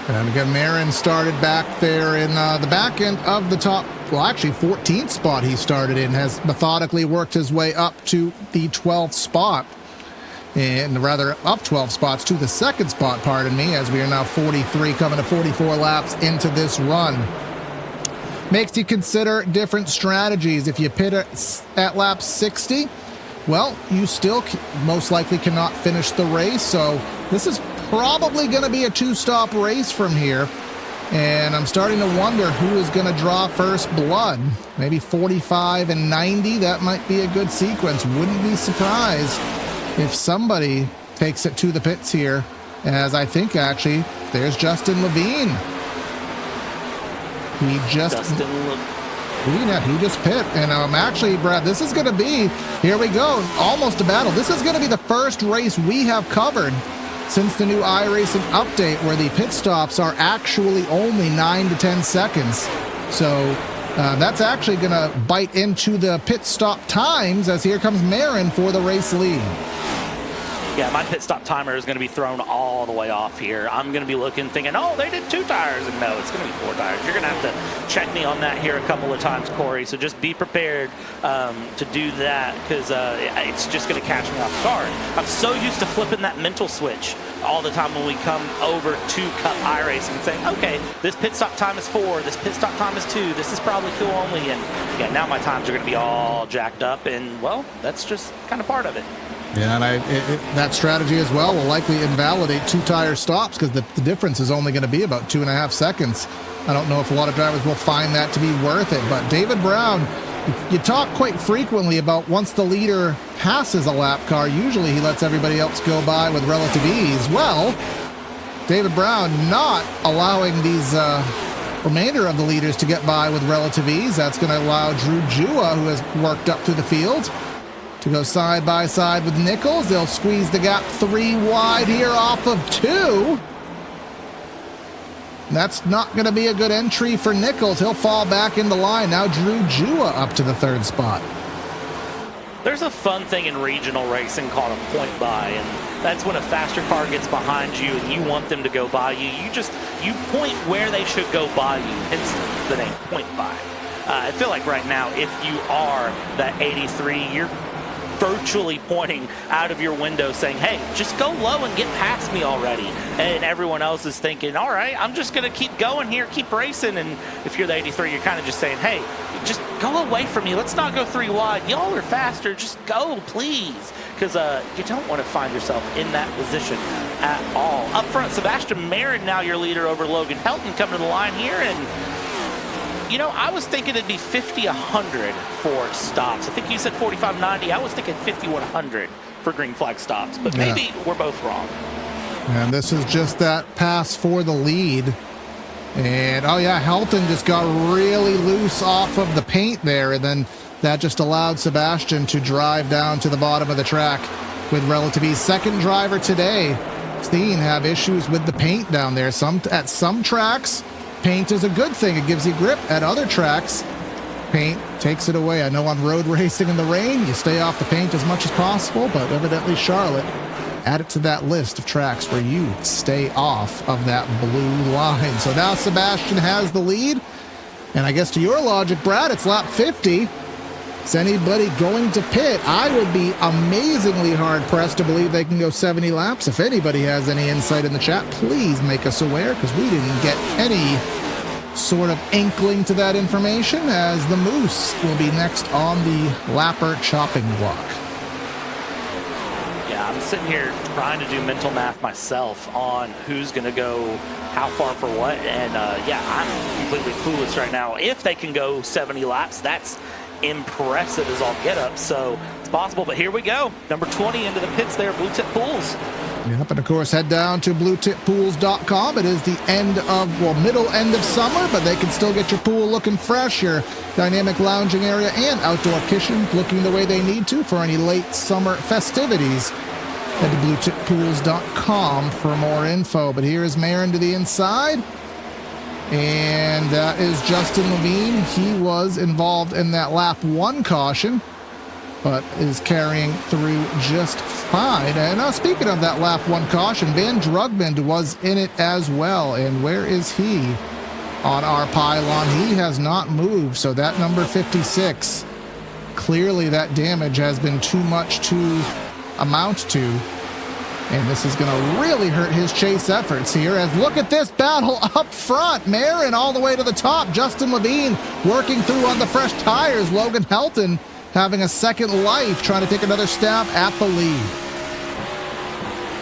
And again, Marin started back there in the back end of the top, well, actually 14th spot he started in, has methodically worked his way up to the 12th spot. And rather up 12 spots to the second spot, pardon me, as we are now 43 coming to 44 laps into this run. Makes you consider different strategies. If you pit at lap 60, well, you still most likely cannot finish the race, so this is probably going to be a 2-stop race from here. And I'm starting to wonder who is going to draw first blood. Maybe 45 and 90, that might be a good sequence. Wouldn't be surprised if somebody takes it to the pits here, as I think actually there's Justin Levine. He just pit. And actually, Brad, this is going to be, here we go, almost a battle. This is going to be the first race we have covered since the new iRacing update, where the pit stops are actually only 9 to 10 seconds. So that's actually going to bite into the pit stop times, as here comes Marin for the race lead. Yeah, my pit stop timer is going to be thrown all the way off here. I'm going to be looking, thinking, oh, they did 2 tires. And no, it's going to be 4 tires. You're going to have to check me on that here a couple of times, Corey. So just be prepared to do that, because it's just going to catch me off guard. I'm so used to flipping that mental switch all the time when we come over to Cup iRacing and saying, okay, this pit stop time is 4, this pit stop time is 2, this is probably fuel only. And yeah, now my times are going to be all jacked up. And, well, that's just kind of part of it. Yeah, and that strategy as well will likely invalidate 2-tire stops, because the difference is only going to be about 2.5 seconds. I don't know if a lot of drivers will find that to be worth it, but David Brown, you talk quite frequently about once the leader passes a lap car, usually he lets everybody else go by with relative ease. Well, David Brown not allowing these remainder of the leaders to get by with relative ease. That's going to allow Drew Jua, who has worked up through the field, to go side by side with Nichols. They'll squeeze the gap 3 wide here off of 2. That's not going to be a good entry for Nichols. He'll fall back in the line. Now Drew Jua up to the 3rd spot. There's a fun thing in regional racing called a point by, and that's when a faster car gets behind you and you want them to go by you. You point where they should go by you, hence the name point by. I feel like right now, if you are that 83, you're virtually pointing out of your window saying, hey, just go low and get past me already. And everyone else is thinking, all right, I'm just going to keep going here, keep racing. And if you're the 83, you're kind of just saying, hey, just go away from me. Let's not go 3 wide. Y'all are faster. Just go, please. Because you don't want to find yourself in that position at all. Up front, Sebastian Marin, now your leader over Logan Helton, coming to the line here. And you know, I was thinking it'd be 50-100 for stops. I think you said 45-90. I was thinking 50-100 for green flag stops, but maybe we're both wrong. And this is just that pass for the lead. And, oh yeah, Helton just got really loose off of the paint there, and then that just allowed Sebastian to drive down to the bottom of the track with relative ease. Second driver today. Steen have issues with the paint down there. At some tracks, paint is a good thing. It gives you grip. At other tracks, paint takes it away. I know on road racing in the rain, you stay off the paint as much as possible, but evidently Charlotte added to that list of tracks where you stay off of that blue line. So now Sebastian has the lead. And I guess to your logic, Brad, it's lap 50. Is anybody going to pit? I would be amazingly hard-pressed to believe they can go 70 laps. If anybody has any insight in the chat, please make us aware, because we didn't get any sort of inkling to that information, as the Moose will be next on the lapper chopping block. Yeah, I'm sitting here trying to do mental math myself on who's going to go how far for what, and yeah, I'm completely clueless right now. If they can go 70 laps, that's impressive as all get up, so it's possible. But here we go, number 20 into the pits there, Blue Tip Pools. Yep, and of course head down to bluetippools.com. It is the middle end of summer, but they can still get your pool looking fresh, your dynamic lounging area and outdoor kitchen looking the way they need to for any late summer festivities. Head to bluetippools.com for more info. But here is Marin to the inside. And that is Justin Levine. He was involved in that lap 1 caution, but is carrying through just fine. And speaking of that lap 1 caution, Van Drugman was in it as well. And where is he on our pylon? He has not moved. So that number 56, clearly that damage has been too much to amount to. And this is going to really hurt his chase efforts here, as look at this battle up front. Marin all the way to the top. Justin Levine working through on the fresh tires. Logan Helton having a second life, trying to take another stab at the lead.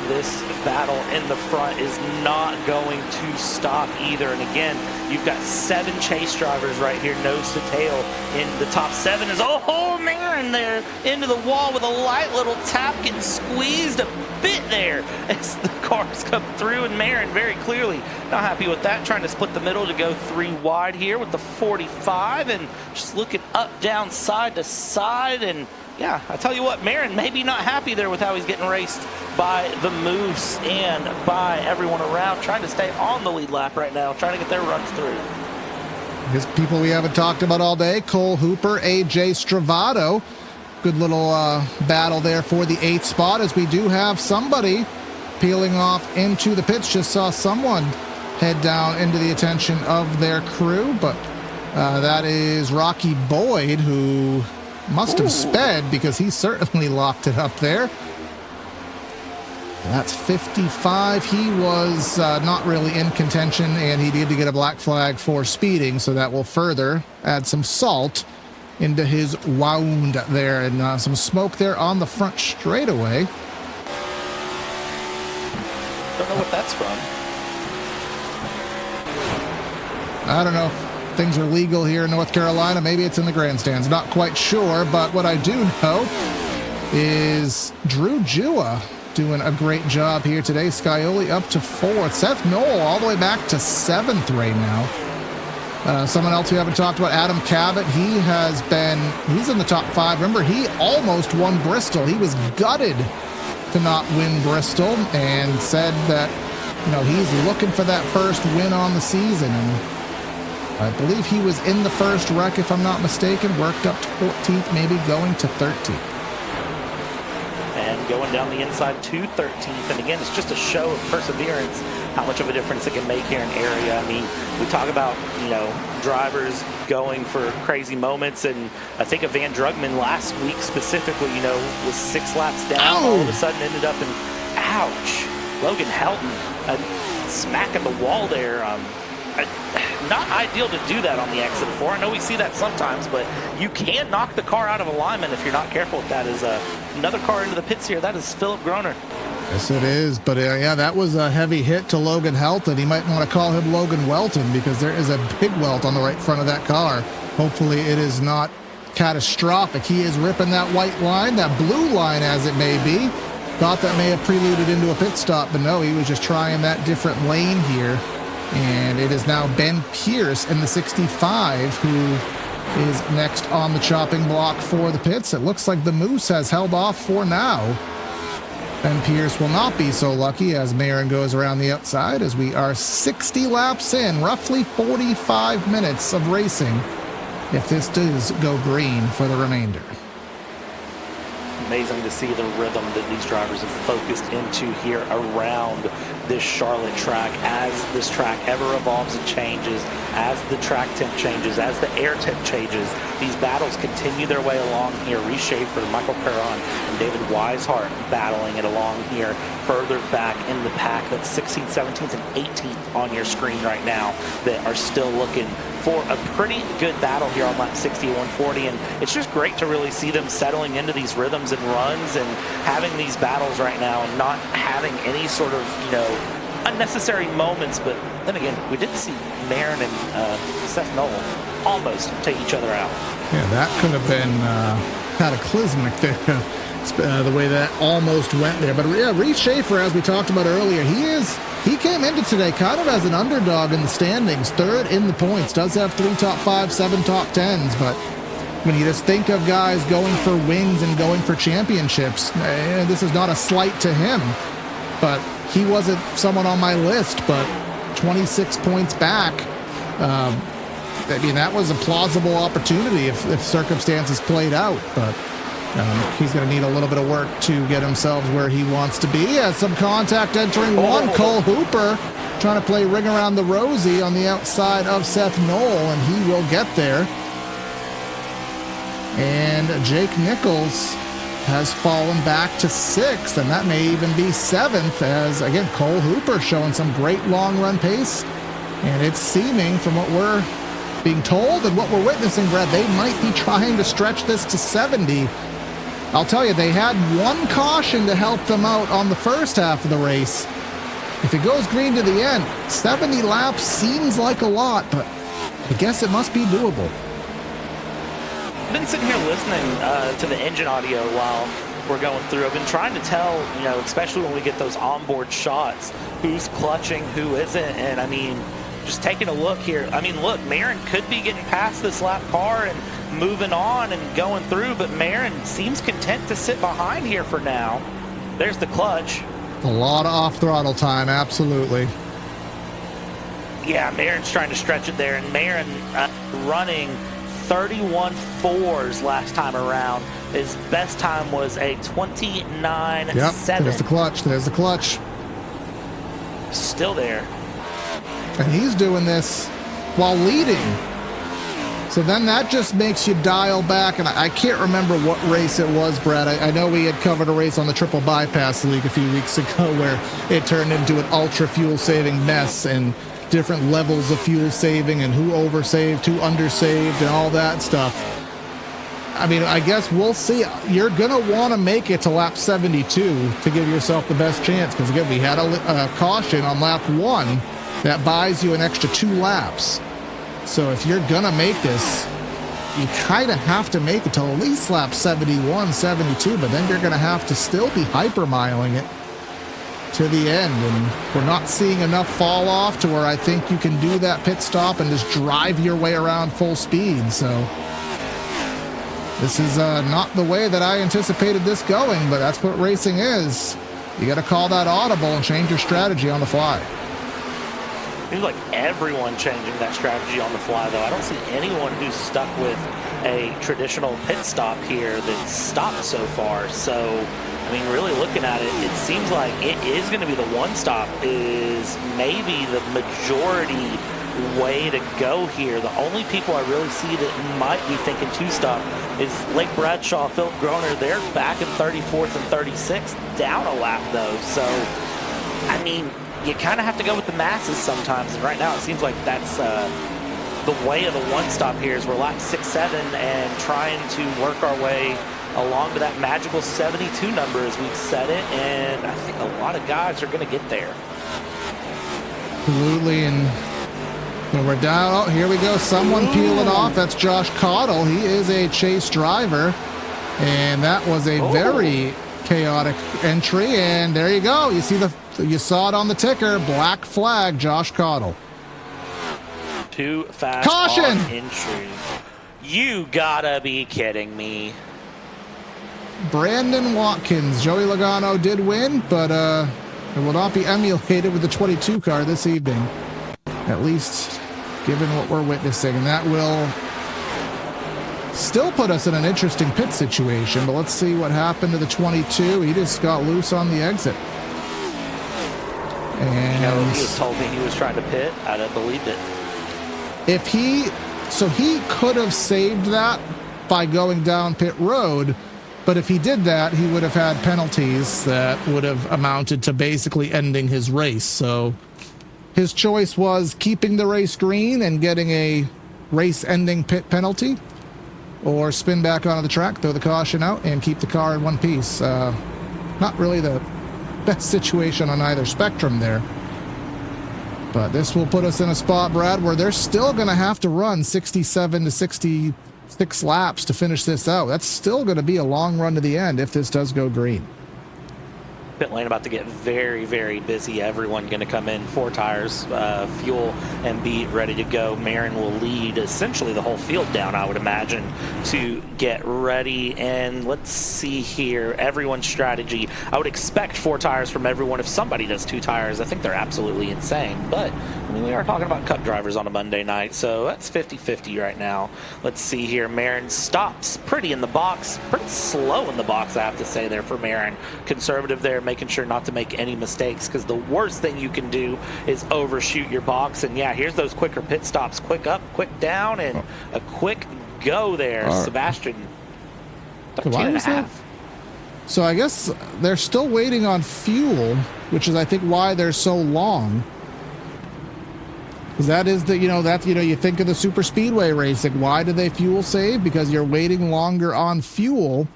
This battle in the front is not going to stop either. And again, you've got 7 chase drivers right here, nose to tail. In the top 7 is, oh, Marin there into the wall with a light little tap, getting squeezed a bit there as the cars come through, and Marin very clearly not happy with that, trying to split the middle to go 3 wide here with the 45, and just looking up, down, side to side. And yeah, I tell you what, Marin maybe not happy there with how he's getting raced by the Moose and by everyone around, trying to stay on the lead lap right now, trying to get their runs through. Here's people we haven't talked about all day. Cole Hooper, AJ Stravado. Good little battle there for the 8th spot, as we do have somebody peeling off into the pits. Just saw someone head down into the attention of their crew, but that is Rocky Boyd, who must have sped, because he certainly locked it up there. That's 55. He was not really in contention, and he did get a black flag for speeding, so that will further add some salt into his wound there. And some smoke there on the front straightaway. Don't know what that's from. I don't know if things are legal here in North Carolina. Maybe it's in the grandstands. Not quite sure, but what I do know is Drew Jua doing a great job here today. Scioli up to 4th. Seth Knoll all the way back to 7th right now. Someone else we haven't talked about, Adam Cabot. He's in the top 5. Remember, he almost won Bristol. He was gutted to not win Bristol, and said that, you know, he's looking for that first win on the season. And I believe he was in the first wreck, if I'm not mistaken, worked up to 14th, maybe going to 13th. And going down the inside to 13th. And again, it's just a show of perseverance, how much of a difference it can make here in area. I mean, we talk about, drivers going for crazy moments, and I think of Van Drugman last week specifically, was 6 laps down, all of a sudden ended up in, ouch, Logan Helton smacking the wall there. Not ideal to do that on the exit 4. I know we see that sometimes, but you can knock the car out of alignment if you're not careful with that. Is another car into the pits here. That is Philip Groner. Yes, it is. But yeah, that was a heavy hit to Logan Helton. He might want to call him Logan Welton, because there is a big welt on the right front of that car. Hopefully it is not catastrophic. He is ripping that white line, that blue line as it may be. Thought that may have preluded into a pit stop, but no, he was just trying that different lane here. And it is now Ben Pierce in the 65 who is next on the chopping block for the pits. It looks like the Moose has held off for now. Ben Pierce will not be so lucky as Marin goes around the outside, as we are 60 laps in, roughly 45 minutes of racing, if this does go green for the remainder. Amazing to see the rhythm that these drivers have focused into here around this Charlotte track, as this track ever evolves and changes, as the track temp changes, as the air temp changes. These battles continue their way along here. Reese Schaefer, Michael Perron, and David Weishart battling it along here further back in the pack. That's 16th, 17th, and 18th on your screen right now that are still looking for a pretty good battle here on lap 60, 140, and it's just great to really see them settling into these rhythms and runs and having these battles right now and not having any sort of, unnecessary moments. But then again, we did see Marin and Seth Knoll almost take each other out. Yeah, that could have been cataclysmic there, the way that almost went there. But yeah, Reese Schaefer, as we talked about earlier, he came into today kind of as an underdog in the standings, third in the points, does have 3 top 5, 7 top 10s, but when you just think of guys going for wins and going for championships, this is not a slight to him, but he wasn't someone on my list. But 26 points back, that was a plausible opportunity if circumstances played out, but he's going to need a little bit of work to get himself where he wants to be. As some contact entering one, Cole Hooper trying to play ring around the rosy on the outside of Seth Knoll, and he will get there. And Jake Nichols has fallen back to 6th, and that may even be 7th, as again Cole Hooper showing some great long run pace, and it's seeming from what we're being told and what we're witnessing, Brad, they might be trying to stretch this to 70. I'll tell you, they had one caution to help them out on the first half of the race. If it goes green to the end, 70 laps seems like a lot, but I guess it must be doable. I've been sitting here listening to the engine audio while we're going through. I've been trying to tell, especially when we get those onboard shots, who's clutching, who isn't. And I mean, just taking a look here. I mean, look, Marin could be getting past this lap car and moving on and going through, but Marin seems content to sit behind here for now. There's the clutch. A lot of off-throttle time, absolutely. Yeah, Marin's trying to stretch it there, and Marin running 31.4s last time around. His best time was a 29.7. Yep, there's the clutch, there's the clutch. Still there. And he's doing this while leading. So then that just makes you dial back, and I can't remember what race it was, Brad. I know we had covered a race on the Triple Bypass League a few weeks ago where it turned into an ultra fuel-saving mess and different levels of fuel saving and who oversaved, who undersaved, and all that stuff. I mean, I guess we'll see. You're going to want to make it to lap 72 to give yourself the best chance, because, again, we had a caution on lap 1 that buys you an extra 2 laps. So if you're going to make this, you kind of have to make it to at least lap 71, 72, but then you're going to have to still be hypermiling it to the end. And we're not seeing enough fall off to where I think you can do that pit stop and just drive your way around full speed. So this is not the way that I anticipated this going, but that's what racing is. You got to call that audible and change your strategy on the fly. Seems like everyone changing that strategy on the fly, though. I don't see anyone who's stuck with a traditional pit stop here that's stopped so far. So, I mean, really looking at it, it seems like it is going to be the one stop is maybe the majority way to go here. The only people I really see that might be thinking two stop is Lake Bradshaw, Philip Groner. They're back in 34th and 36th, down a lap though. So, I mean, you kind of have to go with the masses sometimes. And right now it seems like that's the way of the one stop here is we're lap 6, 7 and trying to work our way along to that magical 72 number as we've set it. And I think a lot of guys are going to get there. Absolutely. And when we're down, oh, here we go. Someone peeling off. That's Josh Cottle. He is a chase driver. And that was a very chaotic entry. And there you go. You see you saw it on the ticker. Black flag, Josh Cottle. Too fast. Caution! On entry. You gotta be kidding me. Brandon Watkins. Joey Logano did win, but it will not be emulated with the 22 car this evening. At least given what we're witnessing. And that will still put us in an interesting pit situation, but let's see what happened to the 22. He just got loose on the exit. And you know, he told me he was trying to pit. I'd have believed it. So he could have saved that by going down pit road, but if he did that, he would have had penalties that would have amounted to basically ending his race. So his choice was keeping the race green and getting a race-ending pit penalty, or spin back onto the track, throw the caution out, and keep the car in one piece. Not really the best situation on either spectrum there. But this will put us in a spot, Brad, where they're still going to have to run 67 to 66 laps to finish this out. That's still going to be a long run to the end if this does go green. Pit lane about to get very, very busy. Everyone going to come in, 4 tires, fuel and beat ready to go. Marin will lead essentially the whole field down, I would imagine, to get ready. And let's see here, everyone's strategy. I would expect 4 tires from everyone. If somebody does 2 tires, I think they're absolutely insane. But I mean, we are talking about cup drivers on a Monday night, so that's 50-50 right now. Let's see here. Marin stops pretty in the box, pretty slow in the box, I have to say there for Marin. Conservative there, making sure not to make any mistakes, because the worst thing you can do is overshoot your box. And yeah, here's those quicker pit stops. Quick up, quick down, and a quick go there. Sebastian, 13.5. So I guess they're still waiting on fuel, which is I think why they're so long. Because that is the, you think of the super speedway racing. Why do they fuel save? Because you're waiting longer on fuel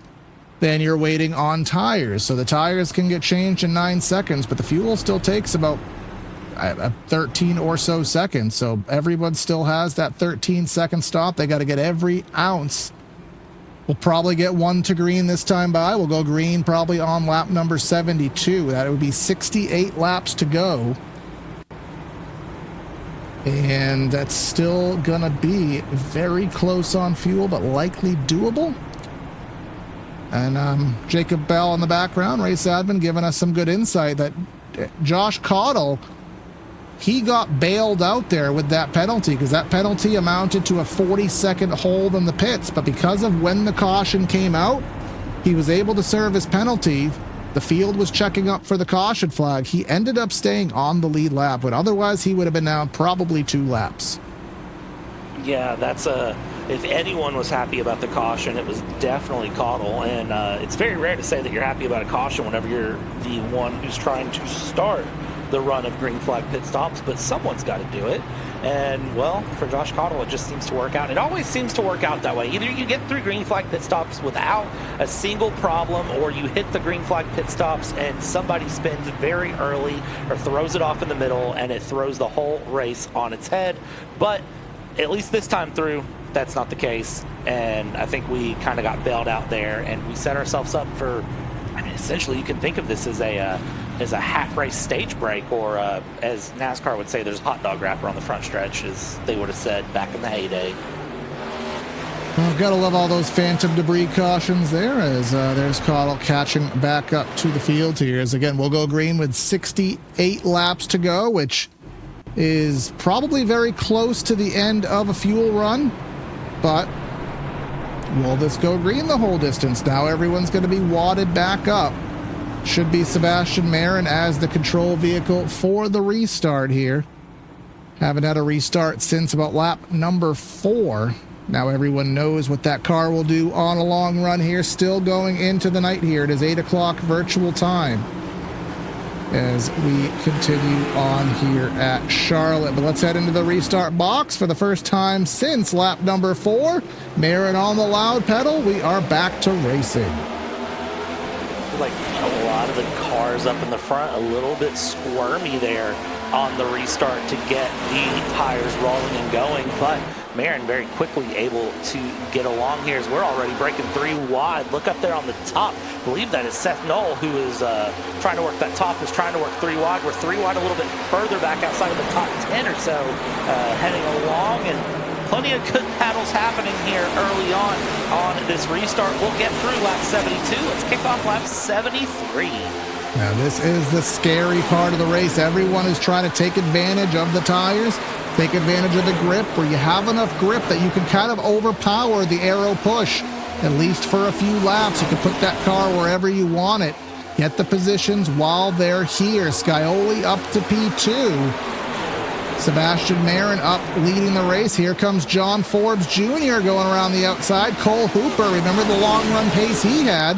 than you're waiting on tires. So the tires can get changed in 9 seconds, but the fuel still takes about 13 or so seconds. So everyone still has that 13-second stop. They got to get every ounce. We'll probably get 1 to green this time by. We'll go green probably on lap number 72. That would be 68 laps to go. And that's still gonna be very close on fuel, but likely doable. And Jacob Bell in the background, race admin, giving us some good insight that Josh Cottle, he got bailed out there with that penalty, because that penalty amounted to a 40-second hold in the pits. But because of when the caution came out, he was able to serve his penalty. The field was checking up for the caution flag. He ended up staying on the lead lap, but otherwise he would have been down probably 2 laps. Yeah, that's if anyone was happy about the caution, it was definitely Cottle. And it's very rare to say that you're happy about a caution whenever you're the one who's trying to start the run of green flag pit stops, but someone's got to do it. And, well, for Josh Cottle, it just seems to work out. It always seems to work out that way. Either you get through green flag pit stops without a single problem, or you hit the green flag pit stops and somebody spins very early or throws it off in the middle, and it throws the whole race on its head. But at least this time through, that's not the case. And I think we kind of got bailed out there, and we set ourselves up for, I mean, essentially you can think of this as a half race stage break, or as NASCAR would say, there's a hot dog wrapper on the front stretch, as they would have said back in the heyday. Well, gotta love all those phantom debris cautions there, as there's Cottle catching back up to the field here. As again, we'll go green with 68 laps to go, which is probably very close to the end of a fuel run. But will this go green the whole distance? Now everyone's going to be wadded back up Should be Sebastian Marin as the control vehicle for the restart here. Haven't had a restart since about lap number 4. Now everyone knows what that car will do on a long run here. Still going into the night here. It is 8 o'clock virtual time as we continue on here at Charlotte. But let's head into the restart box for the first time since lap number 4. Marin on the loud pedal. We are back to racing. Like a lot of the cars up in the front, a little bit squirmy there on the restart to get the tires rolling and going, but Marin very quickly able to get along here as we're already breaking 3 wide. Look up there on the top. I believe that is Seth Knoll who is trying to work that top, is trying to work 3 wide. We're 3 wide a little bit further back outside of the top 10 or so, heading along, and plenty of good battles happening here early on this restart. We'll get through lap 72. Let's kick off lap 73. Now this is the scary part of the race. Everyone is trying to take advantage of the tires, take advantage of the grip, where you have enough grip that you can kind of overpower the aero push, at least for a few laps. You can put that car wherever you want it. Get the positions while they're here. Scioli up to P2. Sebastian Marin up leading the race. Here comes John Forbes Jr. going around the outside. Cole Hooper, remember the long run pace he had.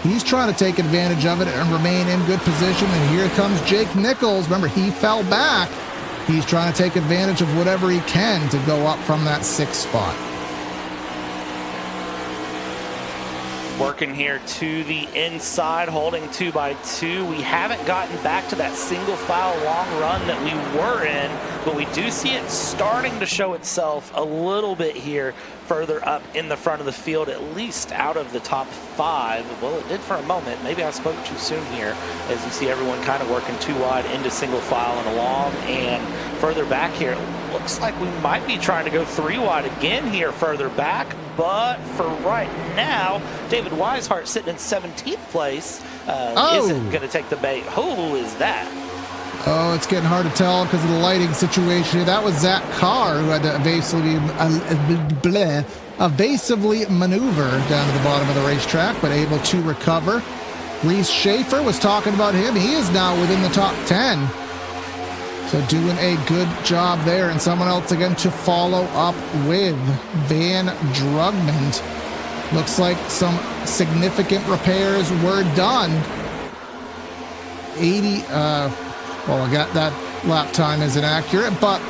He's trying to take advantage of it and remain in good position. And here comes Jake Nichols. Remember, he fell back. He's trying to take advantage of whatever he can to go up from that 6th spot. Working here to the inside, holding 2x2. We haven't gotten back to that single file long run that we were in, but we do see it starting to show itself a little bit here further up in the front of the field, at least out of the top 5. Well, it did for a moment. Maybe I spoke too soon here, as you see everyone kind of working 2 wide into single file and along. And further back here, it looks like we might be trying to go 3 wide again here further back. But for right now, David Weishart sitting in 17th place isn't going to take the bait. Who is that? Oh, it's getting hard to tell because of the lighting situation. That was Zach Carr, who had to evasively maneuver down to the bottom of the racetrack, but able to recover. Reese Schaefer was talking about him. He is now within the top 10. So doing a good job there. And someone else again to follow up with Van Drugman. Looks like some significant repairs were done. 80, well, I got that lap time isn't accurate, but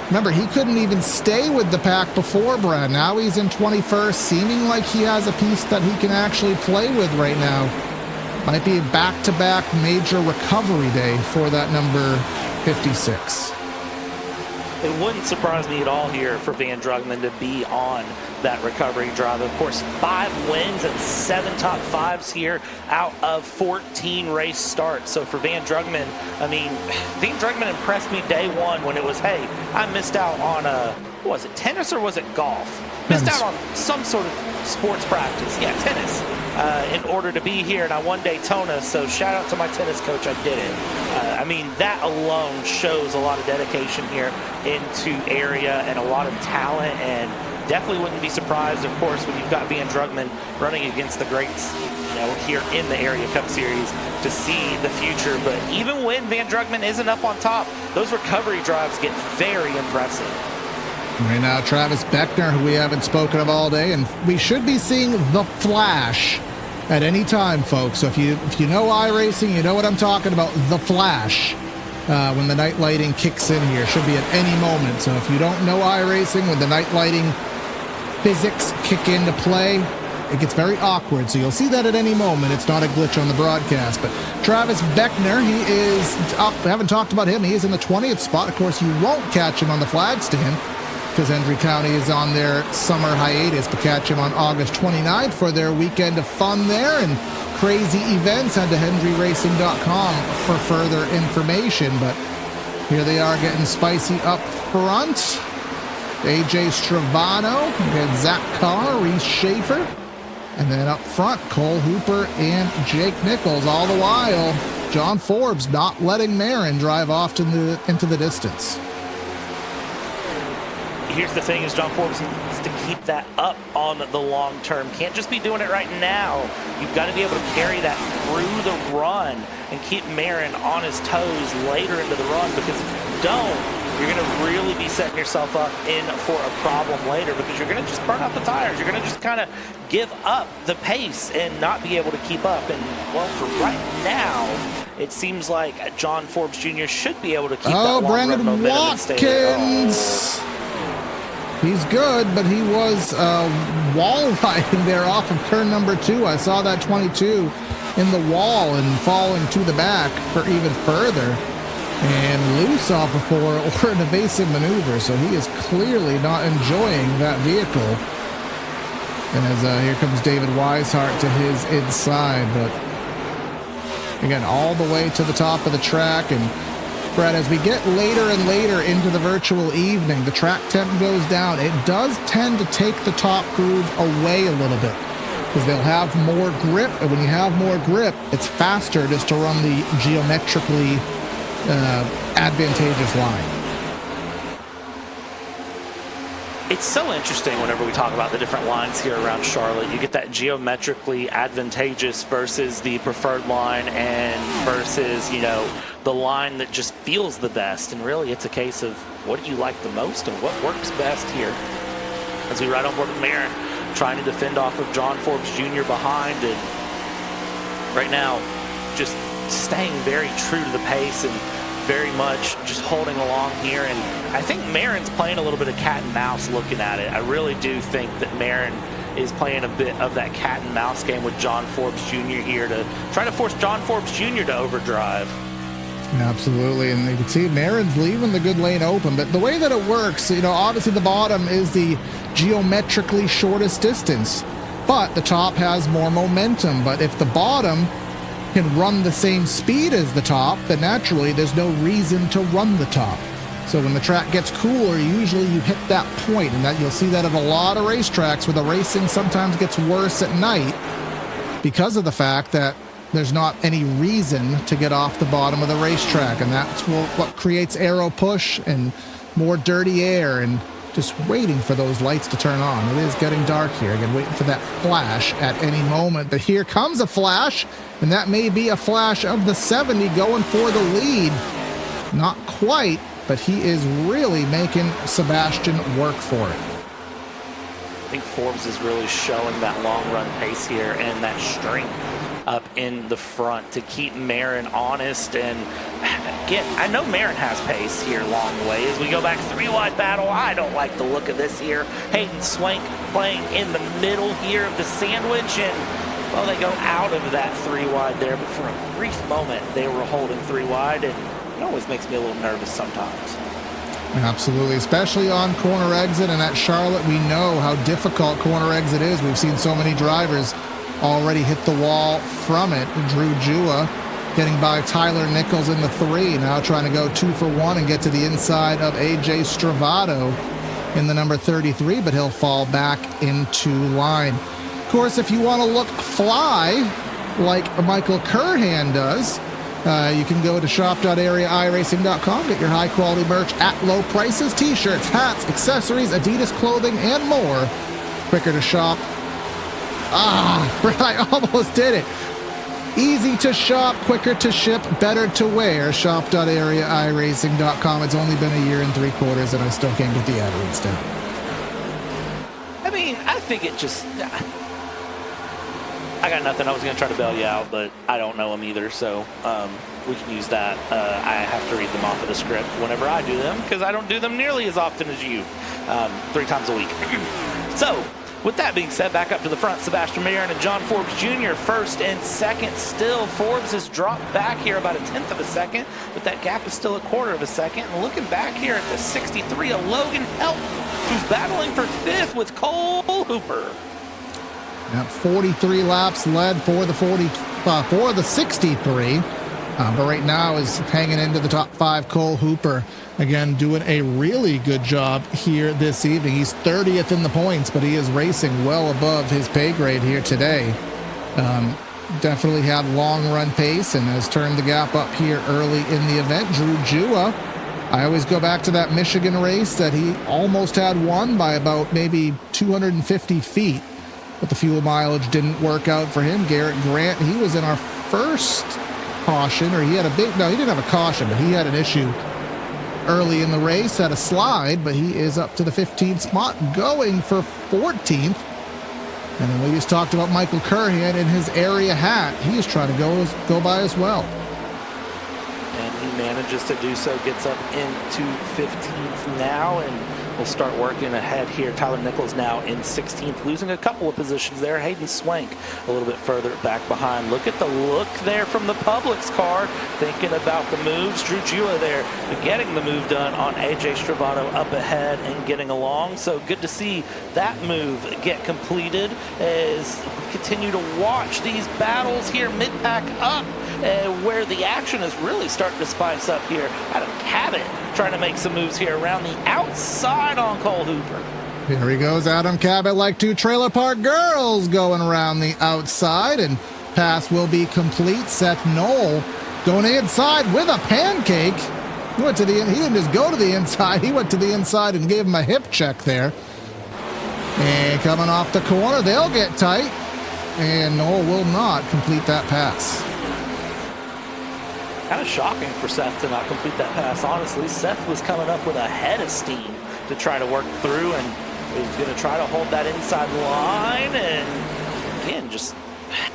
remember, he couldn't even stay with the pack before, Brad. Now he's in 21st, seeming like he has a piece that he can actually play with right now. Might be a back-to-back major recovery day for that number 56. It wouldn't surprise me at all here for Van Drugman to be on that recovery drive. Of course, 5 wins and 7 top 5s here out of 14 race starts. So for Van Drugman, I mean, Van Drugman impressed me day one when it was, hey, I missed out on what was it, tennis or was it golf? Missed out on some sort of sports practice. Yeah, tennis. In order to be here, and I won Daytona, so shout out to my tennis coach, I did it. I mean, that alone shows a lot of dedication here into area and a lot of talent, and definitely wouldn't be surprised, of course, when you've got Van Drugman running against the greats, you know, here in the Area Cup Series to see the future. But even when Van Drugman isn't up on top, those recovery drives get very impressive. Right now, Travis Beckner, who we haven't spoken of all day, and we should be seeing the Flash at any time, folks. So if you know iRacing, you know what I'm talking about. The Flash, when the night lighting kicks in here, should be at any moment. So if you don't know iRacing, when the night lighting physics kick into play, it gets very awkward. So you'll see that at any moment. It's not a glitch on the broadcast. But Travis Beckner, he is up. We haven't talked about him. He is in the 20th spot. Of course, you won't catch him on the flag stand, because Hendry County is on their summer hiatus, but catch him on August 29th for their weekend of fun there and crazy events. Head to HendryRacing.com for further information. But here they are getting spicy up front. AJ Stravano, and Zach Carr, Reese Schaefer, and then up front, Cole Hooper and Jake Nichols. All the while, John Forbes not letting Marin drive off into the distance. Here's the thing, is John Forbes to keep that up on the long term. Can't just be doing it right now. You've got to be able to carry that through the run and keep Marin on his toes later into the run, because if you don't, you're going to really be setting yourself up in for a problem later, because you're going to just burn out the tires. You're going to just kind of give up the pace and not be able to keep up. And, well, for right now, it seems like John Forbes Jr. should be able to keep that long Brandon run momentum and stay there. Watkins. He's good, but he was wall riding there off of turn number 2. I saw that 22 in the wall and falling to the back for even further. And loose off before or an evasive maneuver, so he is clearly not enjoying that vehicle. And as here comes David Weishart to his inside, but again, all the way to the top of the track. And Brad, as we get later and later into the virtual evening, the track temp goes down. It does tend to take the top groove away a little bit, because they'll have more grip, and when you have more grip, it's faster just to run the geometrically advantageous line. It's so interesting whenever we talk about the different lines here around Charlotte. You get that geometrically advantageous versus the preferred line, and versus, you know, the line that just feels the best. And really, it's a case of what do you like the most and what works best here. As we ride on board with Marin, trying to defend off of John Forbes Jr. behind, and right now just staying very true to the pace and very much just holding along here. And I think Marin's playing a little bit of cat and mouse looking at it. I really do think that Marin is playing a bit of that cat and mouse game with John Forbes Jr. here to try to force John Forbes Jr. to overdrive. Absolutely, and you can see Marin's leaving the good lane open, but the way that it works, you know, obviously the bottom is the geometrically shortest distance, but the top has more momentum. But if the bottom can run the same speed as the top, then naturally there's no reason to run the top. So when the track gets cooler, usually you hit that point, and that you'll see that at a lot of racetracks where the racing sometimes gets worse at night because of the fact that there's not any reason to get off the bottom of the racetrack, and that's what creates aero push and more dirty air and just waiting for those lights to turn on. It is getting dark here. Again, waiting for that flash at any moment. But here comes a flash, and that may be a flash of the 70 going for the lead. Not quite, but he is really making Sebastian work for it. I think Forbes is really showing that long run pace here and that strength up in the front to keep Marin honest. And again, I know Marin has pace here along the way. As we go back to 3-wide battle, I don't like the look of this here. Hayden Swank playing in the middle here of the sandwich, and well, they go out of that 3-wide there, but for a brief moment they were holding 3-wide, and it always makes me a little nervous sometimes. Absolutely, especially on corner exit, and at Charlotte we know how difficult corner exit is. We've seen so many drivers already hit the wall from it. Drew Jua getting by Tyler Nichols in the 3, now trying to go 2 for 1 and get to the inside of AJ Stravato in the number 33, but he'll fall back into line. Of course, if you want to look fly like Michael Curhan does, you can go to shop.areairacing.com, get your high-quality merch at low prices, t-shirts, hats, accessories, Adidas clothing, and more. Quicker to shop. I almost did it. Easy to shop, quicker to ship, better to wear. Shop.areairacing.com. It's only been a year and 3 quarters, and I still can't get the ad reads down. I mean, I think it just... I got nothing. I was going to try to bail you out, but I don't know them either, so we can use that. I have to read them off of the script whenever I do them, because I don't do them nearly as often as you, 3 times a week. So, with that being said, back up to the front, Sebastian Marin and John Forbes Jr. first and second still. Forbes has dropped back here about 1/10 of a second, but that gap is still 1/4 of a second. And looking back here at the 63 of Logan Help, who's battling for 5th with Cole Hooper. Now 43 laps led for the 63, but right now is hanging into the top 5. Cole Hooper, again, doing a really good job here this evening. He's 30th in the points, but he is racing well above his pay grade here today. Definitely had long run pace and has turned the gap up here early in the event. Drew Jua I always go back to that Michigan race that he almost had won by about maybe 250 feet, but the fuel mileage didn't work out for him. Garrett Grant, he was in our first caution, or he had a big, no, he didn't have a caution, but he had an issue early in the race, had a slide, but he is up to the 15th spot, going for 14th. And then we just talked about Michael Curhan in his area hat. He is trying to go by as well. And he manages to do so, gets up into 15th now, and will start working ahead here. Tyler Nichols now in 16th, losing a couple of positions there. Hayden Swank a little bit further back behind. Look at the look there from the Publix car, thinking about the moves. Drew Jula there getting the move done on AJ Stravado up ahead and getting along. So good to see that move get completed as we continue to watch these battles here mid-pack up, where the action is really starting to spice up here. Adam Cabot trying to make some moves here around the outside on Cole Hooper. Here he goes, Adam Cabot, like two Trailer Park Girls, going around the outside, and pass will be complete. Seth Knoll going inside with a pancake. He went to the he didn't just go to the inside, he went to the inside and gave him a hip check there. And coming off the corner, they'll get tight, and Knoll will not complete that pass. Kind of shocking for Seth to not complete that pass, honestly. Seth was coming up with a head of steam to try to work through, and he's going to try to hold that inside line, and again, just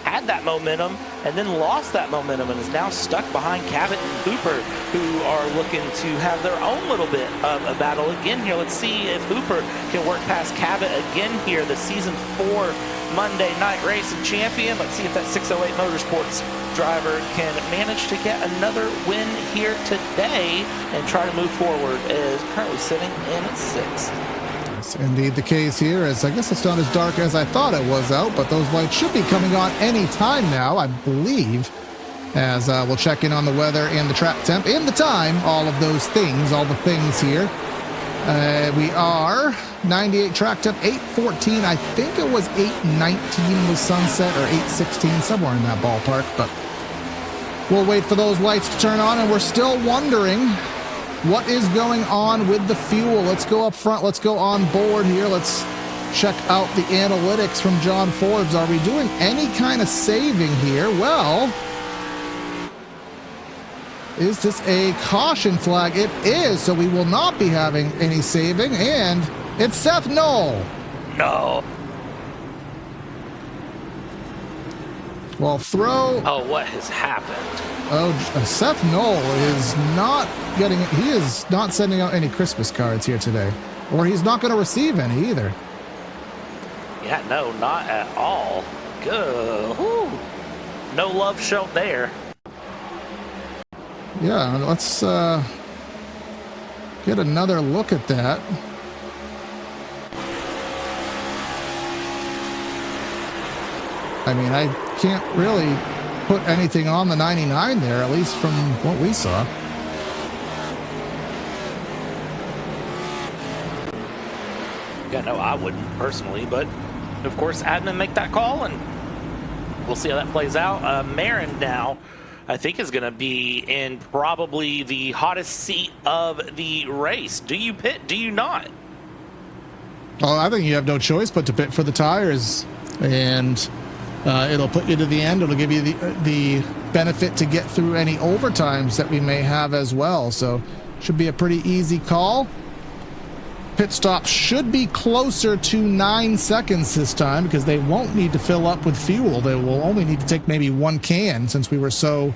had that momentum and then lost that momentum and is now stuck behind Cabot and Hooper, who are looking to have their own little bit of a battle again here. Let's see if Hooper can work past Cabot again here, the Season 4 Monday night racing champion. Let's see if that 608 Motorsports driver can manage to get another win here today and try to move forward, as currently sitting in 6th. That's indeed the case here, as I guess it's not as dark as I thought it was out, but those lights should be coming on any time now, I believe, as we'll check in on the weather and the track temp and the time, all of those things, all the things here. We are 98 track temp, 8:14. I think it was 8:19 was sunset, or 8:16, somewhere in that ballpark, but we'll wait for those lights to turn on, and we're still wondering what is going on with the fuel. Let's go up front. Let's go on board here. Let's check out the analytics from John Forbes. Are we doing any kind of saving here? Well, is this a caution flag? It is, so we will not be having any saving, and it's Seth Knoll. No. Well, throw. Oh, what has happened? Oh, Seth Knoll is not getting. He is not sending out any Christmas cards here today, or he's not going to receive any either. Yeah, no, not at all. Good. Whew. No love shown there. Yeah, let's get another look at that. I mean, I can't really put anything on the 99 there, at least from what we saw. Yeah, no, I wouldn't personally, but of course, admin make that call, and we'll see how that plays out. Marin now, I think, is going to be in probably the hottest seat of the race. Do you pit? Do you not? Oh, I think you have no choice but to pit for the tires, and it'll put you to the end. It'll give you the benefit to get through any overtimes that we may have as well. So should be a pretty easy call. Pit stop should be closer to 9 seconds this time, because they won't need to fill up with fuel. They will only need to take maybe one can, since we were so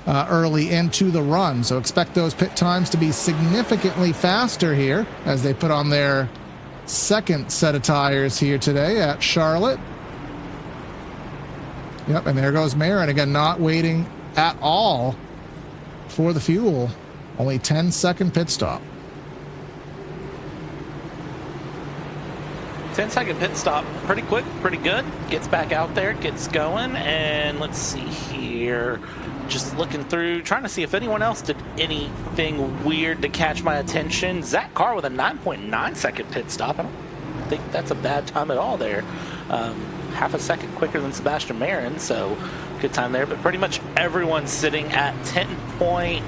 early into the run. So expect those pit times to be significantly faster here as they put on their second set of tires here today at Charlotte. Yep, and there goes Marin again, not waiting at all for the fuel. Only 10-second pit stop. 10-second pit stop, pretty quick, pretty good. Gets back out there, gets going, and let's see here. Just looking through, trying to see if anyone else did anything weird to catch my attention. Zach Carr with a 9.9-second pit stop. I don't think that's a bad time at all there. half a second quicker than Sebastian Marin, so good time there. But pretty much everyone's sitting at 10.2,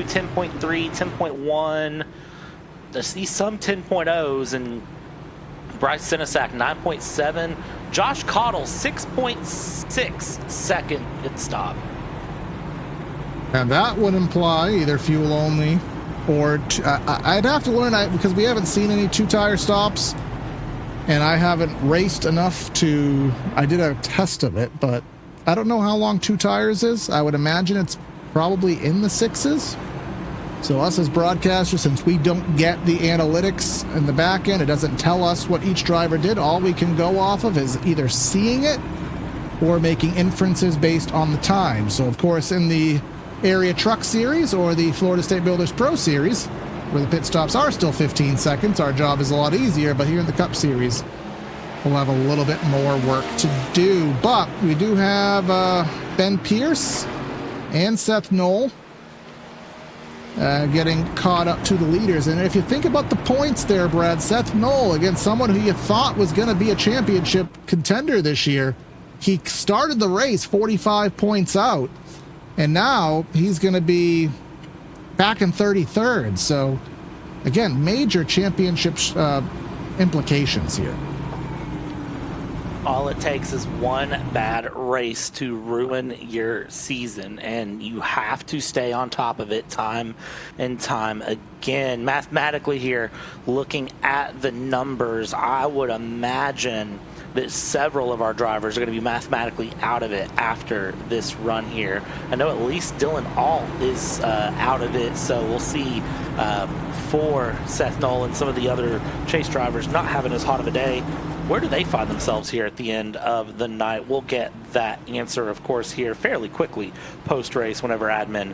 10.3, 10.1. I see some 10.0s, and Bryce Sinisak 9.7. Josh Cottle 6.6 second pit stop. And that would imply either fuel only or I'd have to learn because we haven't seen any two-tire stops, and I haven't raced enough to. I did a test of it, but I don't know how long two tires is. I would imagine it's probably in the sixes. So us as broadcasters, since we don't get the analytics in the back end, it doesn't tell us what each driver did. All we can go off of is either seeing it or making inferences based on the time. So of course in the Area Truck Series or the Florida State Builders Pro Series, where the pit stops are still 15 seconds, our job is a lot easier. But here in the Cup Series, we'll have a little bit more work to do. But we do have Ben Pierce and Seth Knoll getting caught up to the leaders. And if you think about the points there, Brad, Seth Knoll, against someone who you thought was going to be a championship contender this year, he started the race 45 points out, and now he's going to be back in 33rd. So, again, major championship implications here. All it takes is one bad race to ruin your season, and you have to stay on top of it time and time again. Mathematically here, looking at the numbers, I would imagine that several of our drivers are going to be mathematically out of it after this run here. I know at least Dylan Alt is out of it, so we'll see for Seth Knoll and some of the other Chase drivers not having as hot of a day. Where do they find themselves here at the end of the night? We'll get that answer, of course, here fairly quickly post-race whenever admin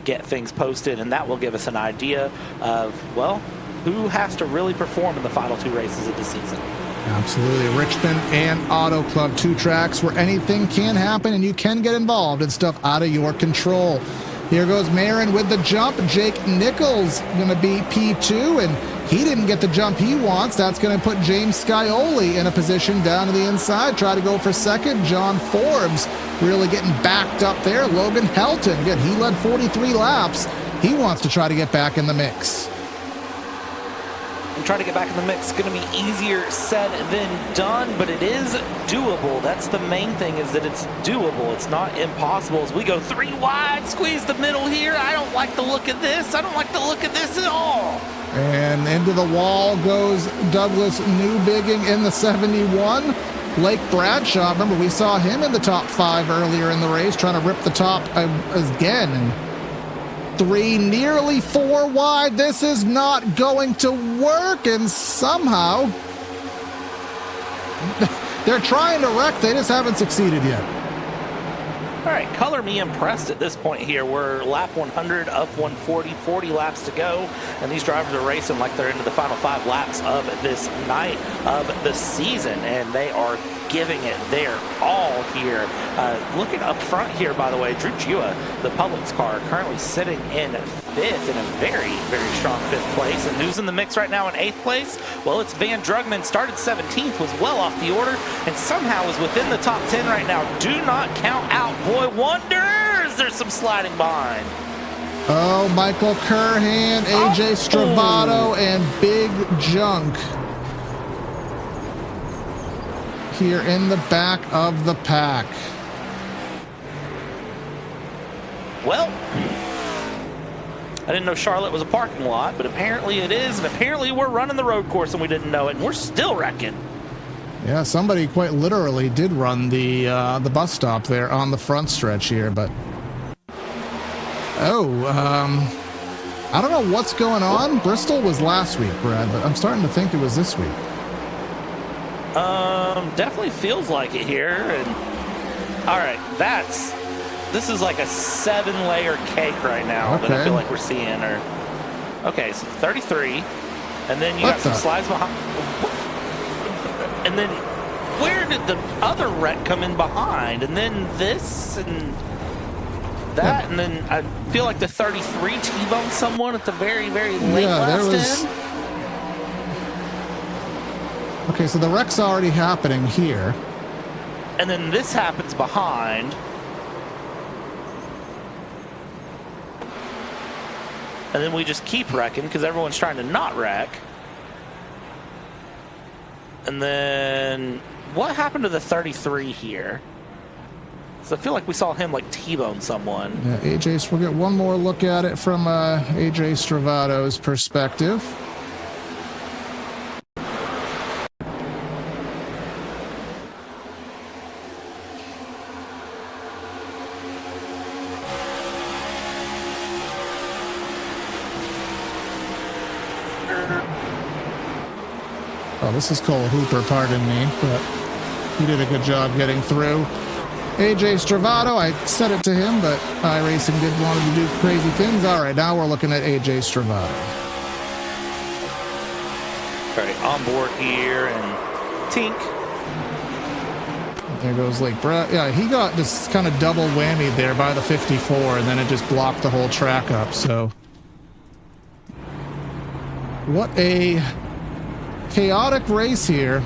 get things posted, and that will give us an idea of, well, who has to really perform in the final two races of the season. Absolutely. Richmond and Auto Club, two tracks where anything can happen and you can get involved in stuff out of your control. Here goes Marin with the jump. Jake Nichols going to be P2, and he didn't get the jump he wants. That's going to put James Scioli in a position down to the inside. Try to go for second. John Forbes really getting backed up there. Logan Helton, again, he led 43 laps. He wants to try to get back in the mix. And trying to get back in the mix is going to be easier said than done, but it is doable. That's the main thing, is that it's doable. It's not impossible. As we go three wide, squeeze the middle here. I don't like the look of this. I don't like the look of this at all. And into the wall goes Douglas Newbigging in the 71. Blake Bradshaw, remember we saw him in the top 5 earlier in the race, trying to rip the top again. And 3, nearly 4 wide. This is not going to work, and somehow they're trying to wreck. They just haven't succeeded yet. All right, color me impressed at this point here. We're lap 100 of 140, 40 laps to go, and these drivers are racing like they're into the final 5 laps of this night of the season, and they are giving it their all here. Looking up front here, by the way, Drew Chua, the Publix car, currently sitting in 5th in a very, very strong 5th place. And who's in the mix right now in 8th place? Well, it's Van Drugman, started 17th, was well off the order, and somehow is within the top 10 right now. Do not count out Boy Wonders. There's some sliding behind. Oh, Michael Curhan, AJ Stravato, and Big Junk here in the back of the pack. Well, I didn't know Charlotte was a parking lot, but apparently it is, and apparently we're running the road course and we didn't know it, and we're still wrecking. Yeah, somebody quite literally did run the bus stop there on the front stretch here, but I don't know what's going on. Bristol was last week, Brad, but I'm starting to think it was this week. Definitely feels like it here. And all right, this is like a 7-layer cake right now that I feel like we're seeing. Or okay, so 33, and then you got some slides behind, and then where did the other wreck come in behind? And then this and that, and then I feel like the 33 T-boned someone at the very, very late last end. Okay, so the wreck's already happening here. And then this happens behind. And then we just keep wrecking because everyone's trying to not wreck. And then what happened to the 33 here? So I feel like we saw him like T-bone someone. Yeah, AJ, we'll get one more look at it from AJ Stravato's perspective. Oh, this is Cole Hooper, pardon me, but he did a good job getting through. AJ Stravato, I said it to him, but iRacing did want him to do crazy things. All right, now we're looking at AJ Stravato. All right, on board here, and Tink. There goes Lake Brad. Yeah, he got just kind of double whammied there by the 54, and then it just blocked the whole track up, so. What a chaotic race here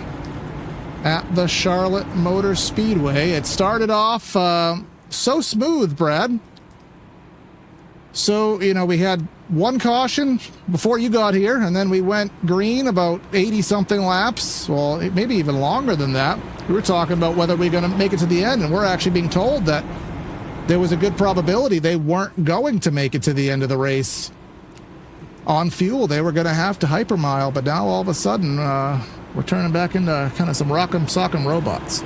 at the Charlotte Motor Speedway. It started off so smooth, Brad. So, you know, we had one caution before you got here, and then we went green about 80-something laps. Well, maybe even longer than that. We were talking about whether we were going to make it to the end, and we're actually being told that there was a good probability they weren't going to make it to the end of the race. On fuel, they were going to have to hypermile, but now all of a sudden, we're turning back into kind of some rock'em sock'em robots.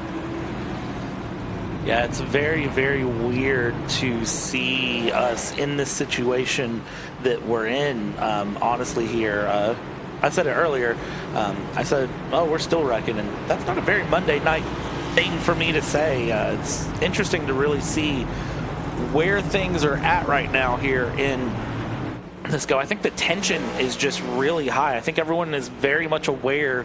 Yeah, it's very, very weird to see us in this situation that we're in, honestly, here. I said it earlier. I said, oh, we're still wrecking, and that's not a very Monday night thing for me to say. It's interesting to really see where things are at right now here in this go. I think the tension is just really high. I think everyone is very much aware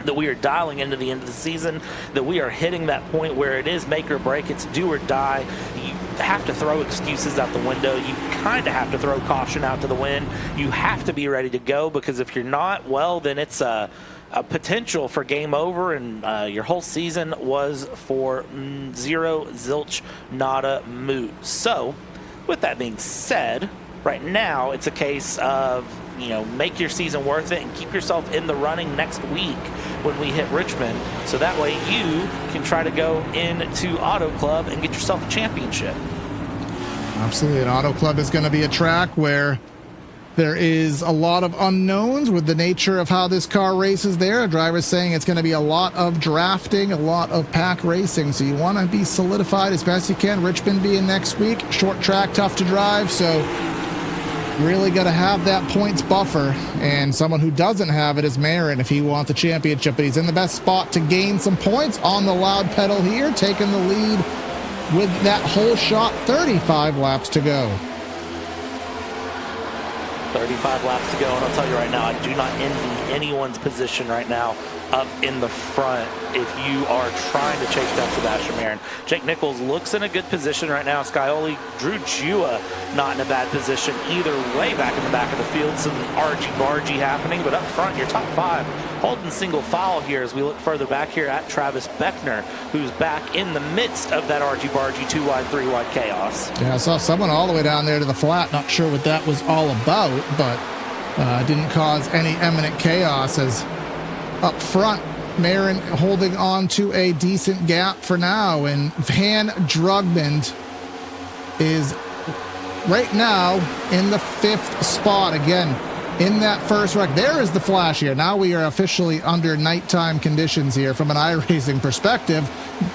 that we are dialing into the end of the season, that we are hitting that point where it is make or break, it's do or die. You have to throw excuses out the window. You kind of have to throw caution out to the wind. You have to be ready to go, because if you're not, well, then it's a potential for game over, and your whole season was for zero, zilch, nada, moo. So, with that being said, right now it's a case of, you know, make your season worth it and keep yourself in the running next week when we hit Richmond, so that way you can try to go into Auto Club and get yourself a championship. Absolutely. An Auto Club is going to be a track where there is a lot of unknowns with the nature of how this car races there. A driver's saying it's going to be a lot of drafting, a lot of pack racing, so you want to be solidified as best you can. Richmond being next week, short track, tough to drive, so really got to have that points buffer, and someone who doesn't have it is Marin if he wants a championship, but he's in the best spot to gain some points on the loud pedal here, taking the lead with that whole shot. 35 laps to go. 35 laps to go, and I'll tell you right now, I do not envy anyone's position right now up in the front if you are trying to chase down Sebastian Marin. Jake Nichols looks in a good position right now. Scioli, Drew Jua not in a bad position either way. Back in the back of the field, some argy-bargy happening, but up front, your top five holding single file here as we look further back here at Travis Beckner, who's back in the midst of that argy-bargy 2-wide, 3-wide chaos. Yeah, I saw someone all the way down there to the flat. Not sure what that was all about, but didn't cause any imminent chaos as up front, Marin holding on to a decent gap for now, and Van Drugmond is right now in the 5th spot. Again, in that first wreck. There is the flash here. Now we are officially under nighttime conditions here from an iRacing perspective.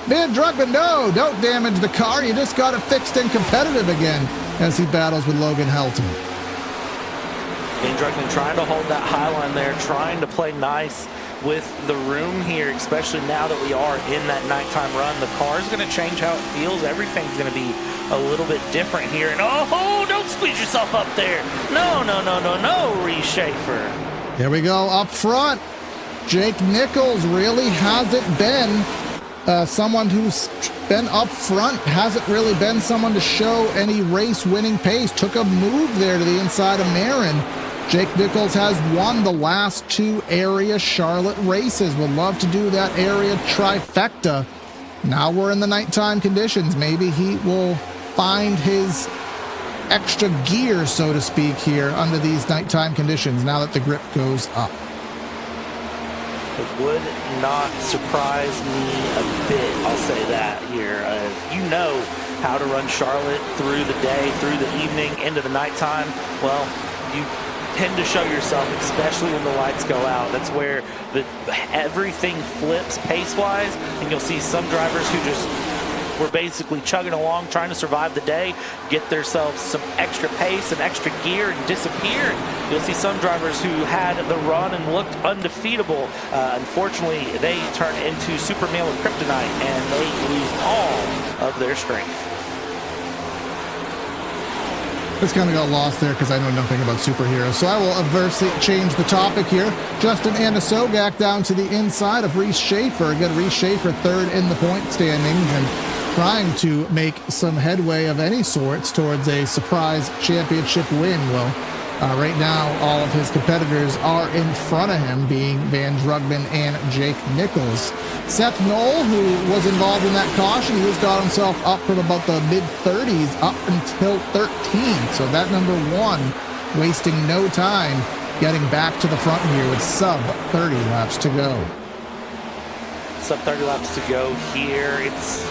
Van Drugmond, no, don't damage the car. You just got it fixed and competitive again as he battles with Logan Helton. Van Drugmond trying to hold that high line there, trying to play nice with the room here, especially now that we are in that nighttime run. The car is going to change how it feels. Everything's going to be a little bit different here. And oh, don't squeeze yourself up there. No, Reese Schaefer. Here we go up front. Jake Nichols really hasn't been someone who's been up front, hasn't really been someone to show any race-winning pace. Took a move there to the inside of Marin. Jake Nichols has won the last 2 area Charlotte races. Would love to do that area trifecta Now we're in the nighttime conditions. Maybe he will find his extra gear, so to speak, here under these nighttime conditions now that the grip goes up. It would not surprise me a bit, I'll say that here. You know how to run Charlotte through the day, through the evening, into the nighttime. Well, you tend to show yourself, especially when the lights go out. That's where everything flips pace-wise, and you'll see some drivers who just were basically chugging along, trying to survive the day, get themselves some extra pace and extra gear and disappear. You'll see some drivers who had the run and looked undefeatable. Unfortunately, they turn into super male and kryptonite, and they lose all of their strength. Just kind of got lost there because I know nothing about superheroes. So I will adversely change the topic here. Justin Anasogak down to the inside of Reese Schaefer. Again, Reese Schaefer third in the point standings and trying to make some headway of any sorts towards a surprise championship win. Well, right now, all of his competitors are in front of him, being Van Drugman and Jake Nichols. Seth Knoll, who was involved in that caution, he has got himself up from about the mid-30s up until 13. So that number one, wasting no time, getting back to the front here with sub 30 laps to go. Sub 30 laps to go here. It's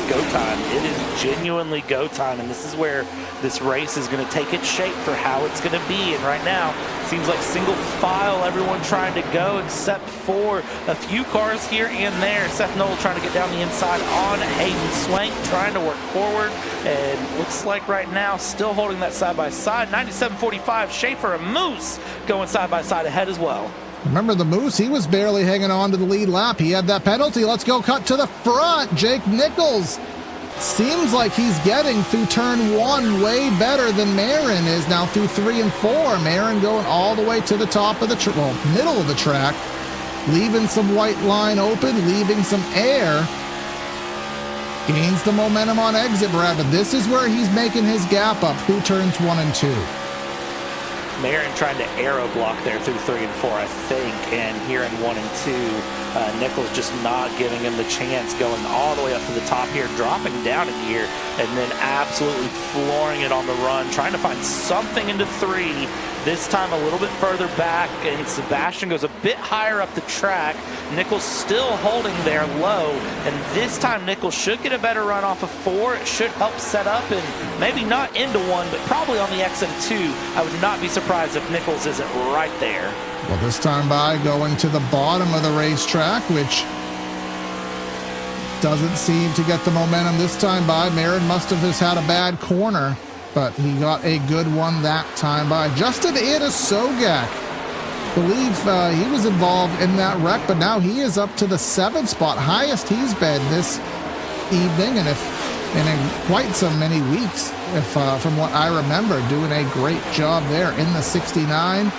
go time. It is genuinely go time, and this is where this race is going to take its shape for how it's going to be. And right now, it seems like single file, everyone trying to go except for a few cars here and there. Seth Knoll trying to get down the inside on Hayden Swank, trying to work forward, and looks like right now still holding that side-by-side. 97.45, Schaefer and Moose going side-by-side ahead as well. Remember the Moose, he was barely hanging on to the lead lap. He had that penalty. Let's go cut to the front. Jake Nichols seems like he's getting through turn one way better than Marin is now through 3 and 4. Marin going all the way to the top of the middle of the track, leaving some white line open, leaving some air. Gains the momentum on exit, Brad, but this is where he's making his gap up through turns 1 and 2. Marin trying to aero block there through 3 and 4, I think, and here in 1 and 2, Nichols just not giving him the chance, going all the way up to the top here, dropping down in gear, and then absolutely flooring it on the run, trying to find something into 3, this time a little bit further back, and Sebastian goes a bit higher up the track. Nichols still holding there low, and this time Nichols should get a better run off of 4. It should help set up, and maybe not into 1, but probably on the exit of 2. I would not be surprised if Nichols isn't right there. Well, this time by going to the bottom of the racetrack, which doesn't seem to get the momentum this time by. Marin must have just had a bad corner, but he got a good one that time by. Justin Anasogak, believe he was involved in that wreck, but now he is up to the 7th spot, highest he's been this evening, and in quite so many weeks, from what I remember, doing a great job there in the 69.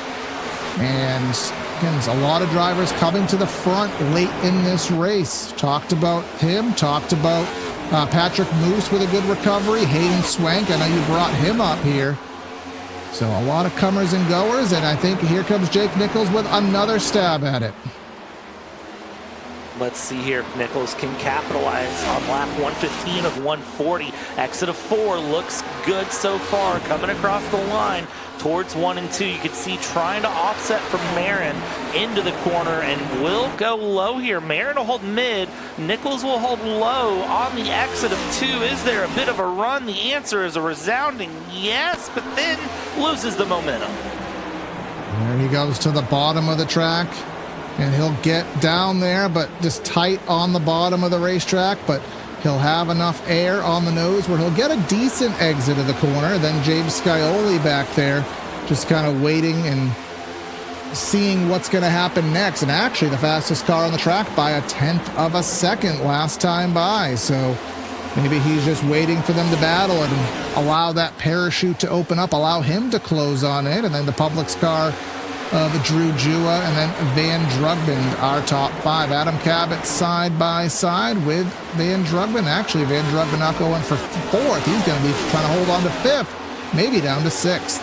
And again, there's a lot of drivers coming to the front late in this race. Talked about him, talked about Patrick Moose with a good recovery, Hayden Swank, I know you brought him up here. So a lot of comers and goers, and I think here comes Jake Nichols with another stab at it. Let's see here if Nichols can capitalize on lap 115 of 140. Exit of 4 looks good so far. Coming across the line towards 1 and 2. You can see trying to offset from Marin into the corner and will go low here. Marin will hold mid. Nichols will hold low on the exit of 2. Is there a bit of a run? The answer is a resounding yes, but then loses the momentum. There he goes to the bottom of the track. And he'll get down there, but just tight on the bottom of the racetrack. But he'll have enough air on the nose where he'll get a decent exit of the corner. Then James Scioli back there just kind of waiting and seeing what's going to happen next. And actually the fastest car on the track by a 1/10 of a second last time by. So maybe he's just waiting for them to battle and allow that parachute to open up, allow him to close on it. And then the Publix car of Drew Jua, and then Van Drugman, our top 5. Adam Cabot side by side with Van Drugman. Actually, Van Drugman not going for 4th. He's going to be trying to hold on to 5th, maybe down to 6th.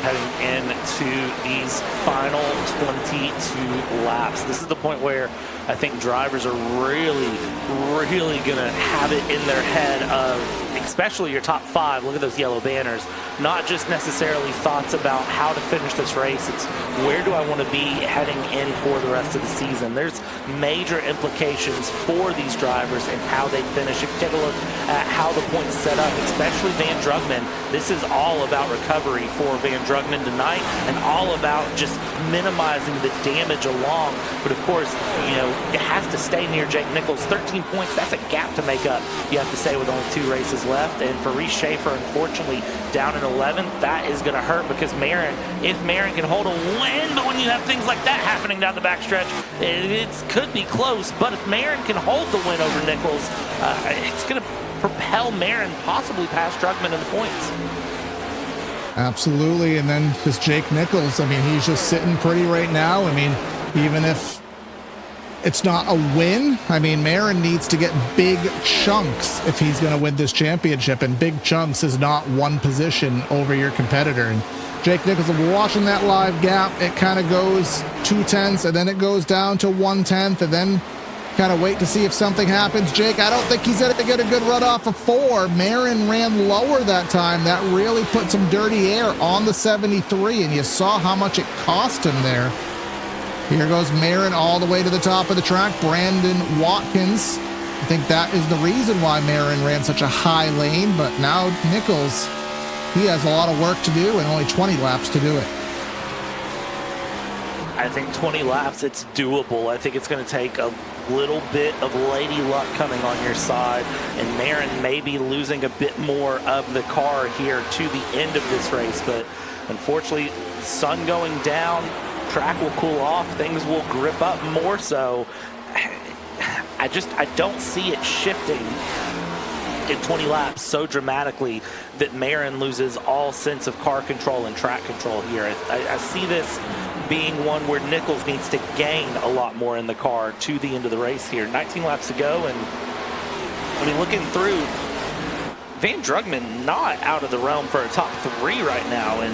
heading into these final 22 laps. This is the point where I think drivers are really going to have it in their head of, especially your top 5, look at those yellow banners, not just necessarily thoughts about how to finish this race, it's where do I want to be heading in for the rest of the season. There's major implications for these drivers and how they finish. If you take a look at how the points set up, especially Van Drugman, this is all about recovery for Van Drugman tonight and all about just minimizing the damage along. But of course, you know, it has to stay near Jake Nichols. 13 points, that's a gap to make up, you have to say, with only 2 races left. And for Reese Schaefer, unfortunately, down in 11th, that is going to hurt because Marin, if Marin can hold a win, but when you have things like that happening down the backstretch, it could be close. But if Marin can hold the win over Nichols, it's going to propel Marin possibly past Drugman in the points. Absolutely. And then this Jake Nichols, I mean, he's just sitting pretty right now. I mean, even if it's not a win, I mean, Marin needs to get big chunks if he's going to win this championship, and big chunks is not one position over your competitor. And Jake Nichols, if we're watching that live gap, it kind of goes 2/10, and then it goes down to 1/10, and then kind of wait to see if something happens. Jake, I don't think he's going to get a good run off of 4. Marin ran lower that time. That really put some dirty air on the 73, and you saw how much it cost him there. Here goes Marin all the way to the top of the track. Brandon Watkins. I think that is the reason why Marin ran such a high lane, but now Nichols, he has a lot of work to do and only 20 laps to do it. I think 20 laps, it's doable. I think it's going to take a little bit of lady luck coming on your side, and Marin may be losing a bit more of the car here to the end of this race. But unfortunately, sun going down, track will cool off, things will grip up more so. I don't see it shifting in 20 laps so dramatically that Marin loses all sense of car control and track control here. I see this being one where Nichols needs to gain a lot more in the car to the end of the race here. 19 laps to go, and I mean, looking through, Van Drugman not out of the realm for a top 3 right now, and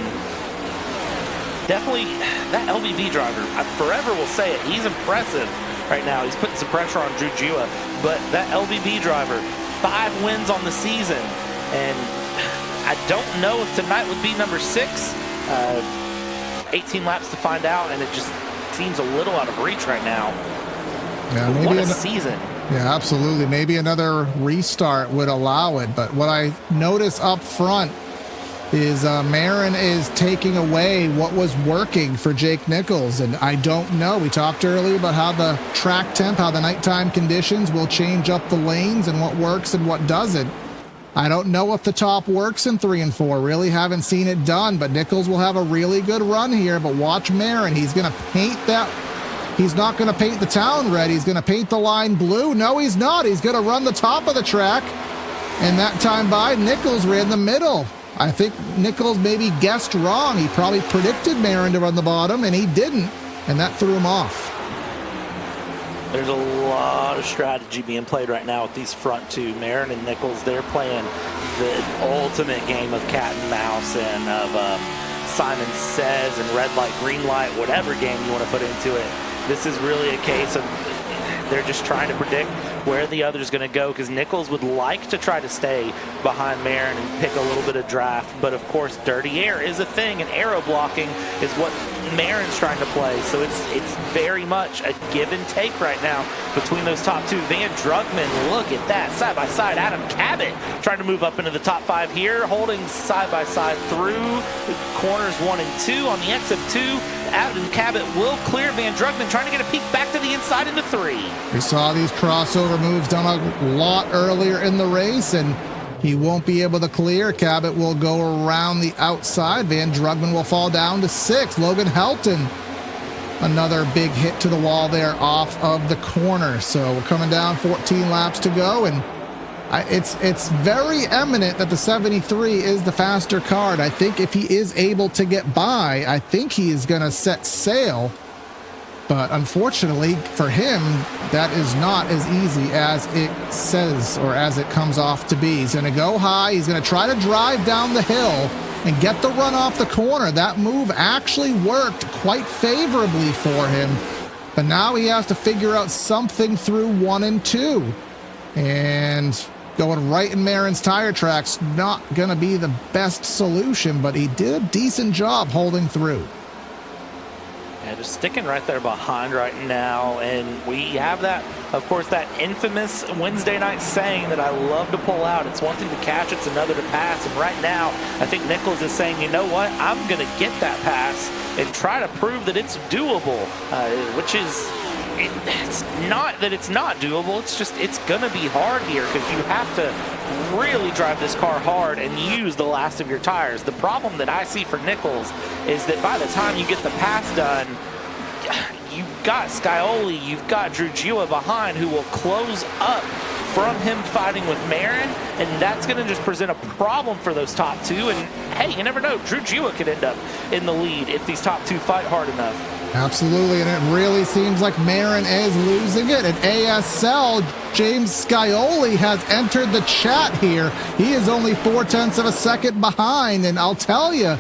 definitely that LBV driver, I forever will say it, he's impressive right now. He's putting some pressure on Drew Jua, but that LBV driver, 5 wins on the season, and I don't know if tonight would be number 6. 18 laps to find out, and it just seems a little out of reach right now. Yeah, maybe what a season. Yeah, absolutely. Maybe another restart would allow it, but what I notice up front is Marin is taking away what was working for Jake Nichols, and I don't know. We talked earlier about how the track temp, how the nighttime conditions will change up the lanes and what works and what doesn't. I don't know if the top works in 3 and 4. Really haven't seen it done, but Nichols will have a really good run here. But watch Marin. He's going to paint that. He's not going to paint the town red. He's going to paint the line blue. No, he's not. He's going to run the top of the track. And that time by, Nichols ran the middle. I think Nichols maybe guessed wrong. He probably predicted Marin to run the bottom, and he didn't. And that threw him off. There's a lot of strategy being played right now with these front 2. Marin and Nichols, they're playing the ultimate game of cat and mouse and of Simon Says and red light, green light, whatever game you want to put into it. This is really a case of they're just trying to predict where the other's going to go, because Nichols would like to try to stay behind Marin and pick a little bit of draft, but of course dirty air is a thing, and aero blocking is what Marin's trying to play, so it's very much a give and take right now between those top 2. Van Drugman, look at that, side by side. Adam Cabot trying to move up into the top 5 here, holding side by side through corners 1 and 2 on the exit 2. Adam Cabot will clear Van Drugman, trying to get a peek back to the inside into 3. We saw these crossover moves done a lot earlier in the race, and he won't be able to clear. Cabot will go around the outside. Van Drugman will fall down to 6. Logan Helton, another big hit to the wall there off of the corner. So we're coming down, 14 laps to go, and it's very eminent that the 73 is the faster car. I think if he is able to get by, I think he is going to set sail. But unfortunately for him, that is not as easy as it says or as it comes off to be. He's going to go high. He's going to try to drive down the hill. and get the run off the corner. That move actually worked quite favorably for him. But now he has to figure out something through 1 and 2. And going right in Marin's tire tracks, not going to be the best solution, but he did a decent job holding through. Yeah, just sticking right there behind right now. And we have that, of course, that infamous Wednesday night saying that I love to pull out. It's one thing to catch, it's another to pass. And right now, I think Nichols is saying, you know what, I'm going to get that pass and try to prove that it's doable, which is, it's not that it's not doable. It's just, it's going to be hard here because you have to really drive this car hard and use the last of your tires. The problem that I see for Nichols is that by the time you get the pass done, you've got Scioli, you've got Drew Gioia behind who will close up from him fighting with Marin, and that's going to just present a problem for those top two. And hey, you never know, Drew Gioia could end up in the lead if these top two fight hard enough. Absolutely, and it really seems like Marin is losing it. At ASL, James Scioli has entered the chat here. He is only 0.4 of a second behind, and I'll tell you,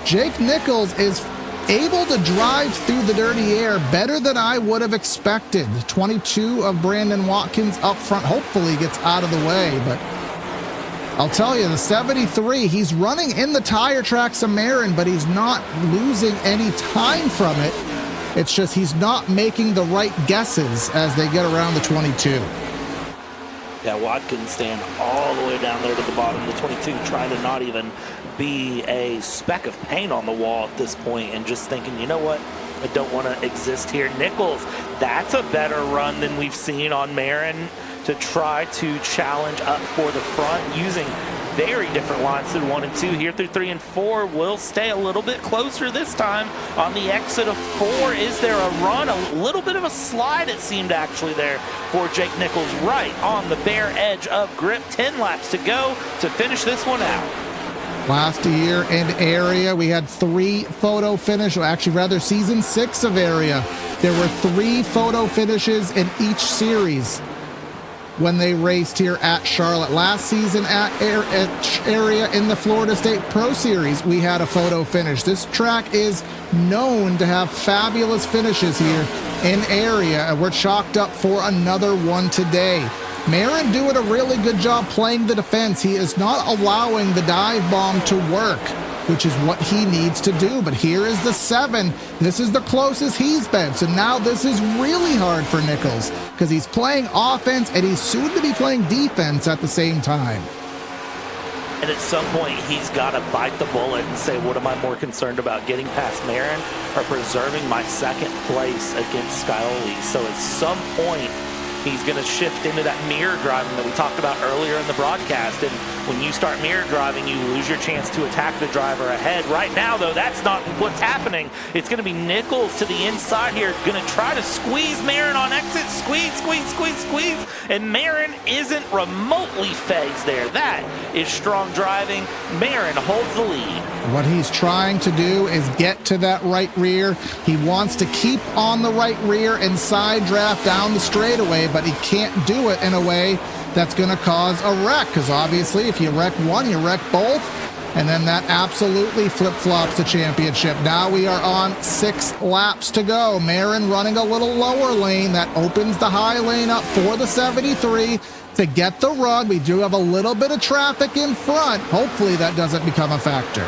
Jake Nichols is able to drive through the dirty air better than I would have expected. 22 of Brandon Watkins up front hopefully gets out of the way, but I'll tell you, the 73, he's running in the tire tracks of Marin, but he's not losing any time from it. It's just he's not making the right guesses as they get around the 22. Yeah, Watkins stand all the way down there to the bottom of the 22, trying to not even be a speck of paint on the wall at this point, and just thinking, you know what, I don't want to exist here. Nichols, that's a better run than we've seen on Marin to try to challenge up for the front using very different lines through 1 and 2 here through 3 and 4. Will stay a little bit closer this time on the exit of 4. Is there a run? A little bit of a slide, it seemed, actually, there for Jake Nichols right on the bare edge of grip. 10 laps to go to finish this one out. Last year in area, we had 3 photo finishes. Actually, rather, season 6 of area, there were 3 photo finishes in each series when they raced here at Charlotte. Last season at area in the Florida State Pro Series, we had a photo finish. This track is known to have fabulous finishes here in area, and we're chalked up for another one today. Marin doing a really good job playing the defense. He is not allowing the dive bomb to work, which is what he needs to do. But here is the 7. This is the closest he's been. So now this is really hard for Nichols because he's playing offense and he's soon to be playing defense at the same time. And at some point, he's got to bite the bullet and say, what am I more concerned about, getting past Marin or preserving my second place against Scioli? So at some point, he's going to shift into that mirror driving that we talked about earlier in the broadcast. And when you start mirror driving, you lose your chance to attack the driver ahead. Right now, though, that's not what's happening. It's going to be Nichols to the inside here, going to try to squeeze Marin on exit. Squeeze, squeeze, squeeze, squeeze. And Marin isn't remotely phased there. That is strong driving. Marin holds the lead. What he's trying to do is get to that right rear. He wants to keep on the right rear and side draft down the straightaway, but he can't do it in a way that's going to cause a wreck, because obviously if you wreck one, you wreck both, and then that absolutely flip-flops the championship. Now we are on 6 laps to go. Marin running a little lower lane. That opens the high lane up for the 73 to get the run. We do have a little bit of traffic in front. Hopefully that doesn't become a factor.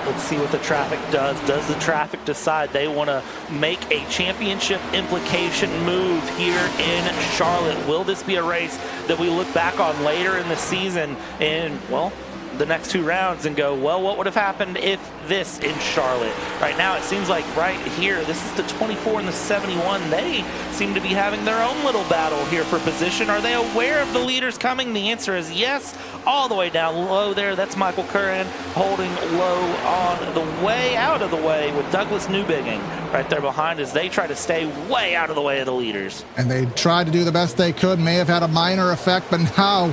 Let's see what the traffic does. Does the traffic decide they want to make a championship implication move here in Charlotte? Will this be a race that we look back on later in the season in, well, the next 2 rounds and go, well, what would have happened if this in Charlotte? Right now, it seems like right here, this is the 24 and the 71. They seem to be having their own little battle here for position. Are they aware of the leaders coming? The answer is yes. All the way down low there, that's Michael Curran holding low on the way out of the way with Douglas Newbigging right there behind as they try to stay way out of the way of the leaders. And they tried to do the best they could, may have had a minor effect, but now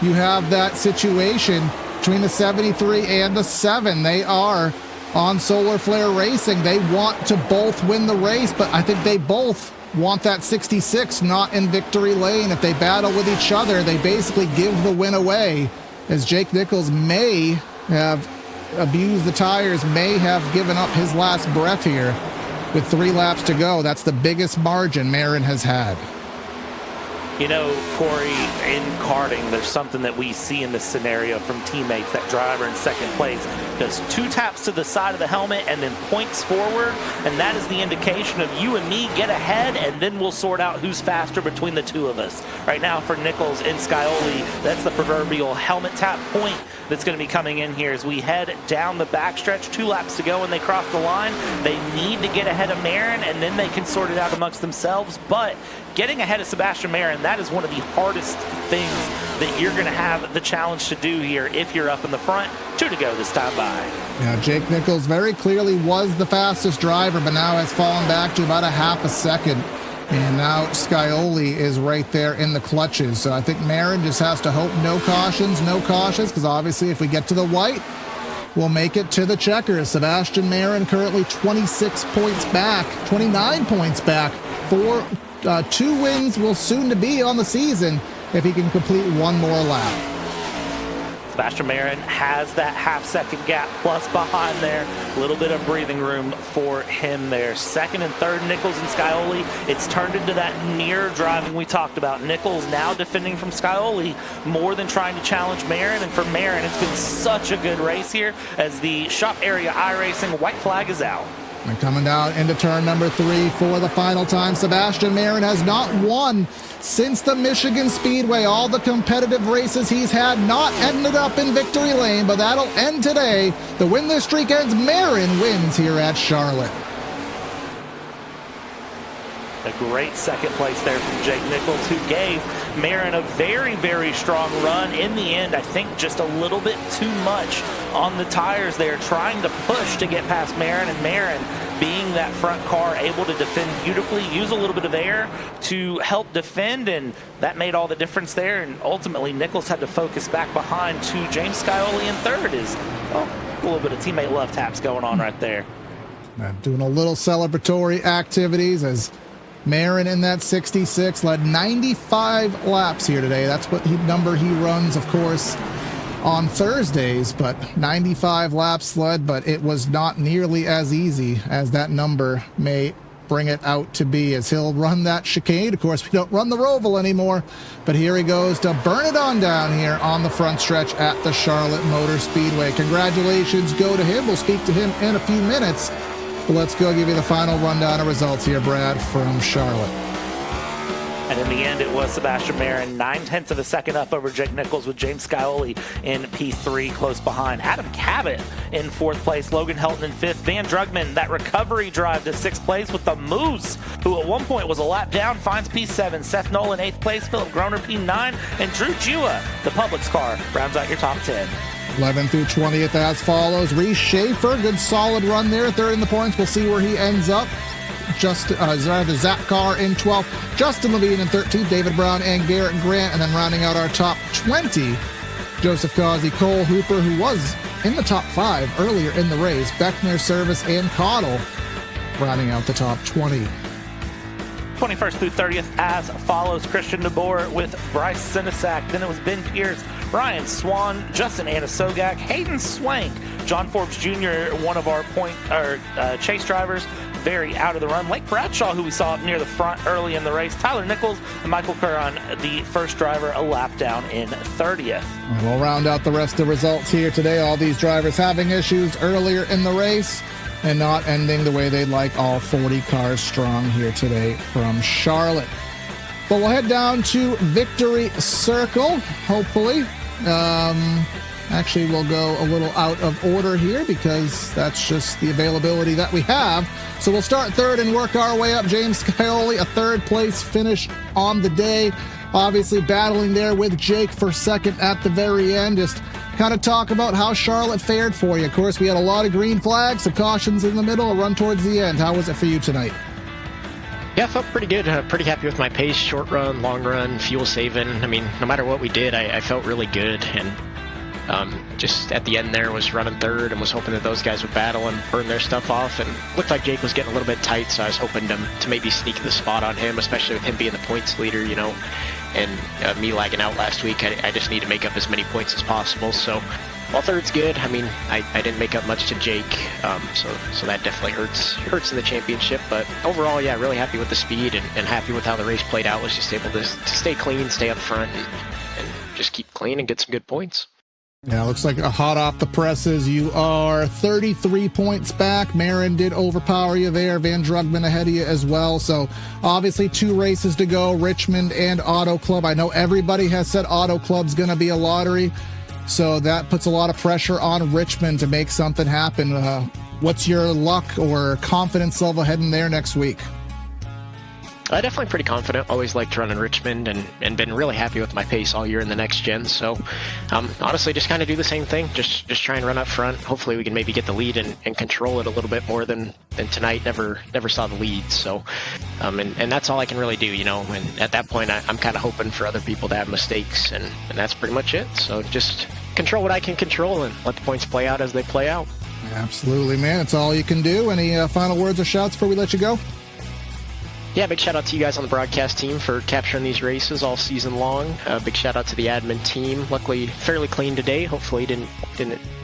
you have that situation between the 73 and the 7. They are on Solar Flare Racing. They want to both win the race, but I think they both want that 66 not in victory lane. If they battle with each other, they basically give the win away, as Jake Nichols may have abused the tires, may have given up his last breath here with 3 laps to go. That's the biggest margin Marin has had. You know, Corey, in karting, there's something that we see in this scenario from teammates. That driver in second place does 2 taps to the side of the helmet and then points forward, and that is the indication of you and me get ahead, and then we'll sort out who's faster between the 2 of us. Right now for Nichols and Scioli, that's the proverbial helmet tap point that's going to be coming in here as we head down the backstretch. 2 laps to go when they cross the line. They need to get ahead of Marin, and then they can sort it out amongst themselves. But getting ahead of Sebastian Marin, that is one of the hardest things that you're going to have the challenge to do here if you're up in the front. 2 to go this time by. Yeah, Jake Nichols very clearly was the fastest driver, but now has fallen back to about a half a second. And now Scioli is right there in the clutches. So I think Marin just has to hope no cautions, because obviously if we get to the white, we'll make it to the checkers. Sebastian Marin currently 26 points back, 29 points back. 2 wins will soon to be on the season if he can complete 1 more lap. Sebastian Marin has that half-second gap plus behind there. A little bit of breathing room for him there. Second and third, Nichols and Scioli. It's turned into that near driving we talked about. Nichols now defending from Scioli more than trying to challenge Marin. And for Marin, it's been such a good race here as the shop area iRacing white flag is out. And coming down into turn number 3 for the final time, Sebastian Marin has not won since the Michigan Speedway. All the competitive races he's had not ended up in victory lane, but that'll end today. The winless streak ends. Marin wins here at Charlotte. A great second place there from Jake Nichols, who gave Marin a very, very strong run. In the end, I think just a little bit too much on the tires there, trying to push to get past Marin, and Marin, being that front car, able to defend beautifully, use a little bit of air to help defend, and that made all the difference there. And ultimately, Nichols had to focus back behind to James Scioli in third. Is, well, a little bit of teammate love taps going on right there. Doing a little celebratory activities as Marin in that 66 led 95 laps here today. That's what number he runs, of course, on Thursdays, but 95 laps led, but it was not nearly as easy as that number may bring it out to be, as he'll run that chicane. Of course, we don't run the Roval anymore, but here he goes to burn it on down here on the front stretch at the Charlotte Motor Speedway. Congratulations go to him. We'll speak to him in a few minutes. But let's go give you the final rundown of results here, Brad, from Charlotte. And in the end, it was Sebastian Marin, 9/10 of a second up over Jake Nichols, with James Scioli in P3 close behind. Adam Cabot in 4th place, Logan Helton in 5th. Van Drugman, that recovery drive to 6th place with the Moose, who at one point was a lap down, finds P7. Seth Nolan 8th place, Philip Groner P9, and Drew Jua, the Publix car, rounds out your top 10. 11 through 20th as follows. Reese Schaefer, good solid run there, 3rd in the points. We'll see where he ends up. Zach Carr in 12th, Justin Levine in 13th, David Brown and Garrett Grant, and then rounding out our top 20, Joseph Causey, Cole Hooper, who was in the top 5 earlier in the race, Beckner, Service, and Cottle, rounding out the top 20. 21st through 30th as follows: Christian DeBoer with Bryce Sinisak. Then it was Ben Pierce, Ryan Swan, Justin Anasogak, Hayden Swank, John Forbes Jr., one of our chase drivers, very out of the run. Blake Bradshaw, who we saw near the front early in the race. Tyler Nichols and Michael Curran, the first driver, a lap down in 30th. And we'll round out the rest of the results here today. All these drivers having issues earlier in the race and not ending the way they'd like, all 40 cars strong here today from Charlotte. But we'll head down to Victory Circle, hopefully. Actually, we'll go a little out of order here because that's just the availability that we have. So we'll start 3rd and work our way up. James Scioli, a 3rd place finish on the day. Obviously battling there with Jake for 2nd at the very end. Just kind of talk about how Charlotte fared for you. Of course, we had a lot of green flags, some cautions in the middle, a run towards the end. How was it for you tonight? Yeah, I felt pretty good. Pretty happy with my pace, short run, long run, fuel saving. I mean, no matter what we did, I felt really good. And just at the end there was running 3rd and was hoping that those guys would battle and burn their stuff off. And looked like Jake was getting a little bit tight, so I was hoping to maybe sneak the spot on him, especially with him being the points leader, you know. And me lagging out last week, I just need to make up as many points as possible. So Well, third's good. I mean, I didn't make up much to Jake, so that definitely hurts in the championship. But overall, yeah, really happy with the speed and happy with how the race played out. Was just able to stay clean, stay up front, and just keep clean and get some good points. Yeah, looks like a hot off the presses. You are 33 points back. Marin did overpower you there. Van Drugman ahead of you as well. So obviously 2 races to go, Richmond and Auto Club. I know everybody has said Auto Club's going to be a lottery, so that puts a lot of pressure on Richmond to make something happen. What's your luck or confidence level heading there next week? Definitely pretty confident. Always liked running Richmond and been really happy with my pace all year in the next gen. So honestly, just kind of do the same thing. Just try and run up front. Hopefully we can maybe get the lead and control it a little bit more than tonight. Never saw the lead. So and that's all I can really do, you know. And at that point, I'm kind of hoping for other people to have mistakes, and that's pretty much it. So just control what I can control and let the points play out as they play out. Absolutely, man. It's all you can do. Any final words or shouts before we let you go? Yeah, big shout out to you guys on the broadcast team for capturing these races all season long. Big shout out to the admin team. Luckily, fairly clean today. Hopefully, didn't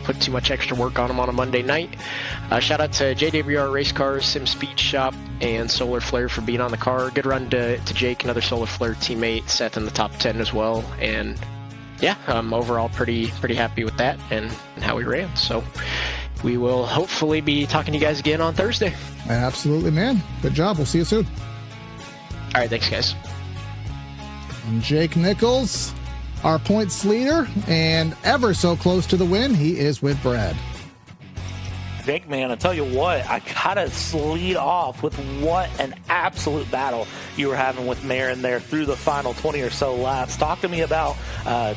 put too much extra work on them on a Monday night. Shout out to JWR Race Cars, Sim Speed Shop, and Solar Flare for being on the car. Good run to Jake, another Solar Flare teammate, Seth in the top 10 as well. And yeah, overall pretty happy with that and how we ran. So we will hopefully be talking to you guys again on Thursday. Absolutely, man. Good job. We'll see you soon. All right, thanks, guys. And Jake Nichols, our points leader, and ever so close to the win. He is with Brad. Jake, man, I tell you what, I gotta lead off with what an absolute battle you were having with Marin there through the final 20 or so laps. Talk to me about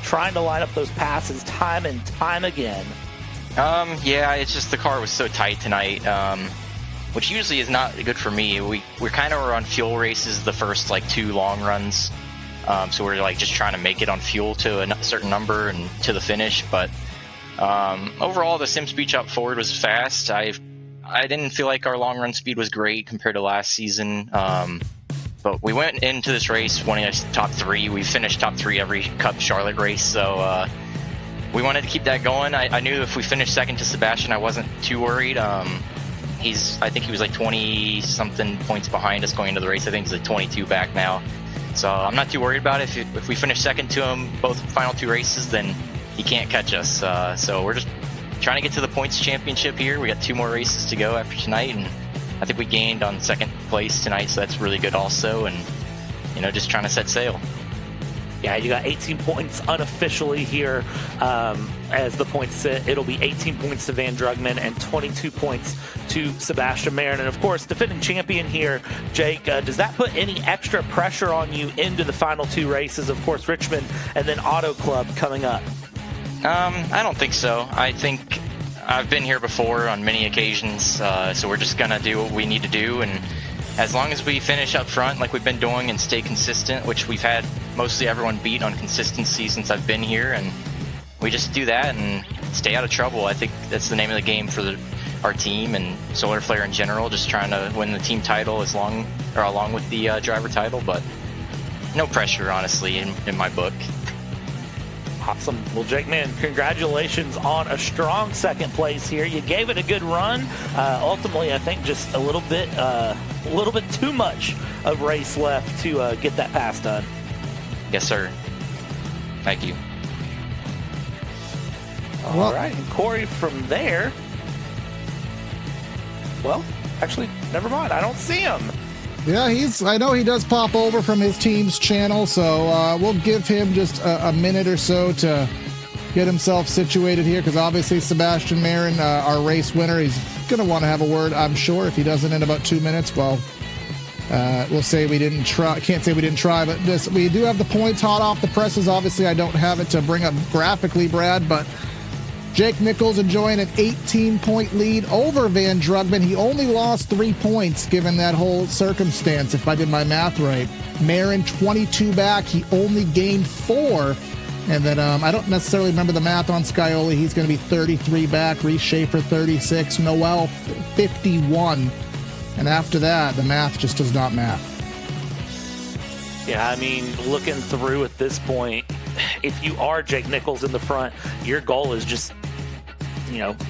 trying to line up those passes time and time again. Yeah, it's just the car was so tight tonight. Which usually is not good for me. We kind of were on fuel races the first like 2 long runs, so we're like just trying to make it on fuel to a certain number and to the finish. But overall, the sim speed up forward was fast. I didn't feel like our long run speed was great compared to last season, but we went into this race wanting us top 3. We finished top 3 every Cup Charlotte race, so we wanted to keep that going. I knew if we finished second to Sebastian, I wasn't too worried. I think he was like 20-something points behind us going into the race. I think he's like 22 back now. So I'm not too worried about it. If we finish second to him both final 2 races, then he can't catch us. So we're just trying to get to the points championship here. We got 2 more races to go after tonight, and I think we gained on second place tonight, so that's really good also. And, you know, just trying to set sail. Yeah, you got 18 points unofficially here. As the points sit, it'll be 18 points to Van Drugman and 22 points to Sebastian Marin. And of course, defending champion here, Jake, does that put any extra pressure on you into the final 2 races? Of course, Richmond and then Auto Club coming up. I don't think so. I think I've been here before on many occasions, so we're just going to do what we need to do. And as long as we finish up front like we've been doing and stay consistent, which we've had mostly everyone beat on consistency since I've been here, and we just do that and stay out of trouble. I think that's the name of the game for our team and Solar Flare in general, just trying to win the team title along with the driver title, but no pressure, honestly, in my book. Awesome. Well, Jake, man, congratulations on a strong second place here. You gave it a good run. Ultimately, I think just a little bit too much of race left to get that pass done. Yes, sir. Thank you. All right, and Corey from there. Well, actually, never mind. I don't see him. Yeah, I know he does pop over from his team's channel, so we'll give him just a minute or so to get himself situated here, because obviously Sebastian Marin, our race winner, he's going to want to have a word, I'm sure. If he doesn't in about 2 minutes, well, we'll say we didn't try. Can't say we didn't try, but we do have the points hot off the presses. Obviously, I don't have it to bring up graphically, Brad, but Jake Nichols enjoying an 18-point lead over Van Drugman. He only lost 3 points given that whole circumstance, if I did my math right. Marin 22 back. He only gained 4. And then I don't necessarily remember the math on Scioli. He's going to be 33 back. Reese Schaefer 36. Noel 51. And after that, the math just does not math. Yeah, I mean, looking through at this point, if you are Jake Nichols in the front, your goal is just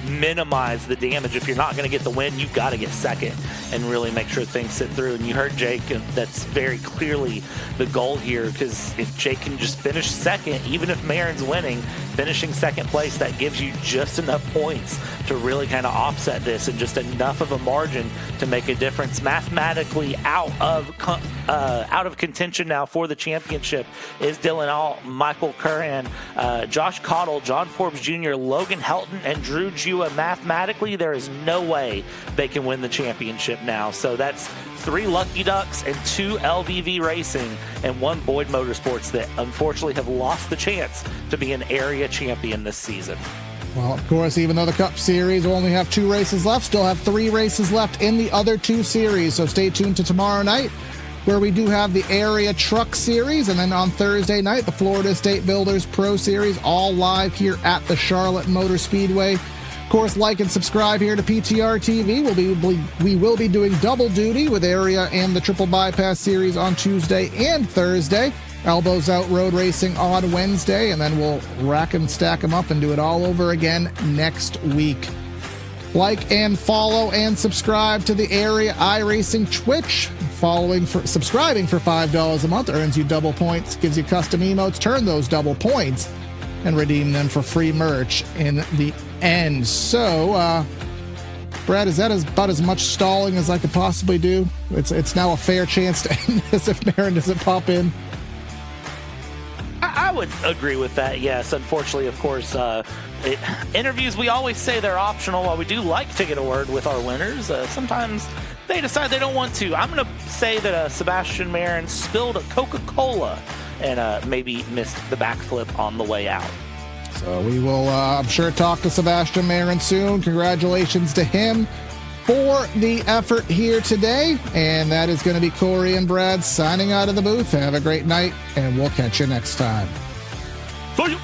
minimize the damage. If you're not going to get the win, you got to get second and really make sure things sit through. And you heard Jake, and that's very clearly the goal here, because if Jake can just finish second, even if Marin's winning, finishing second place, that gives you just enough points to really kind of offset this, and just enough of a margin to make a difference. Mathematically out of contention now for the championship is Dylan Alt, Michael Curran, Josh Cottle, John Forbes Jr., Logan Helton, and Drew Jua. Mathematically, there is no way they can win the championship now. So that's 3 Lucky Ducks and 2 LVV Racing and 1 Boyd Motorsports that unfortunately have lost the chance to be an area champion this season. Well, of course, even though the Cup Series will only have 2 races left, still have 3 races left in the other 2 series. So stay tuned to tomorrow night, where we do have the Area Truck Series, and then on Thursday night, the Florida State Builders Pro Series, all live here at the Charlotte Motor Speedway. Of course, like and subscribe here to PTR TV. We will be doing double duty with Area and the Triple Bypass Series on Tuesday and Thursday. Elbows Out Road Racing on Wednesday, and then we'll rack and stack them up and do it all over again next week. Like and follow and subscribe to the Area iRacing Twitch. Subscribing for $5 a month earns you double points, gives you custom emotes, turn those double points, and redeem them for free merch in the end. So, Brad, is that about as much stalling as I could possibly do? It's now a fair chance to end this if Marin doesn't pop in. I would agree with that, yes. Unfortunately, of course, interviews, we always say they're optional. While we do like to get a word with our winners, sometimes they decide they don't want to. I'm going to say that Sebastian Marin spilled a Coca-Cola and maybe missed the backflip on the way out. So we will, I'm sure, talk to Sebastian Marin soon. Congratulations to him for the effort here today. And that is going to be Corey and Brad signing out of the booth. Have a great night, and we'll catch you next time. See you.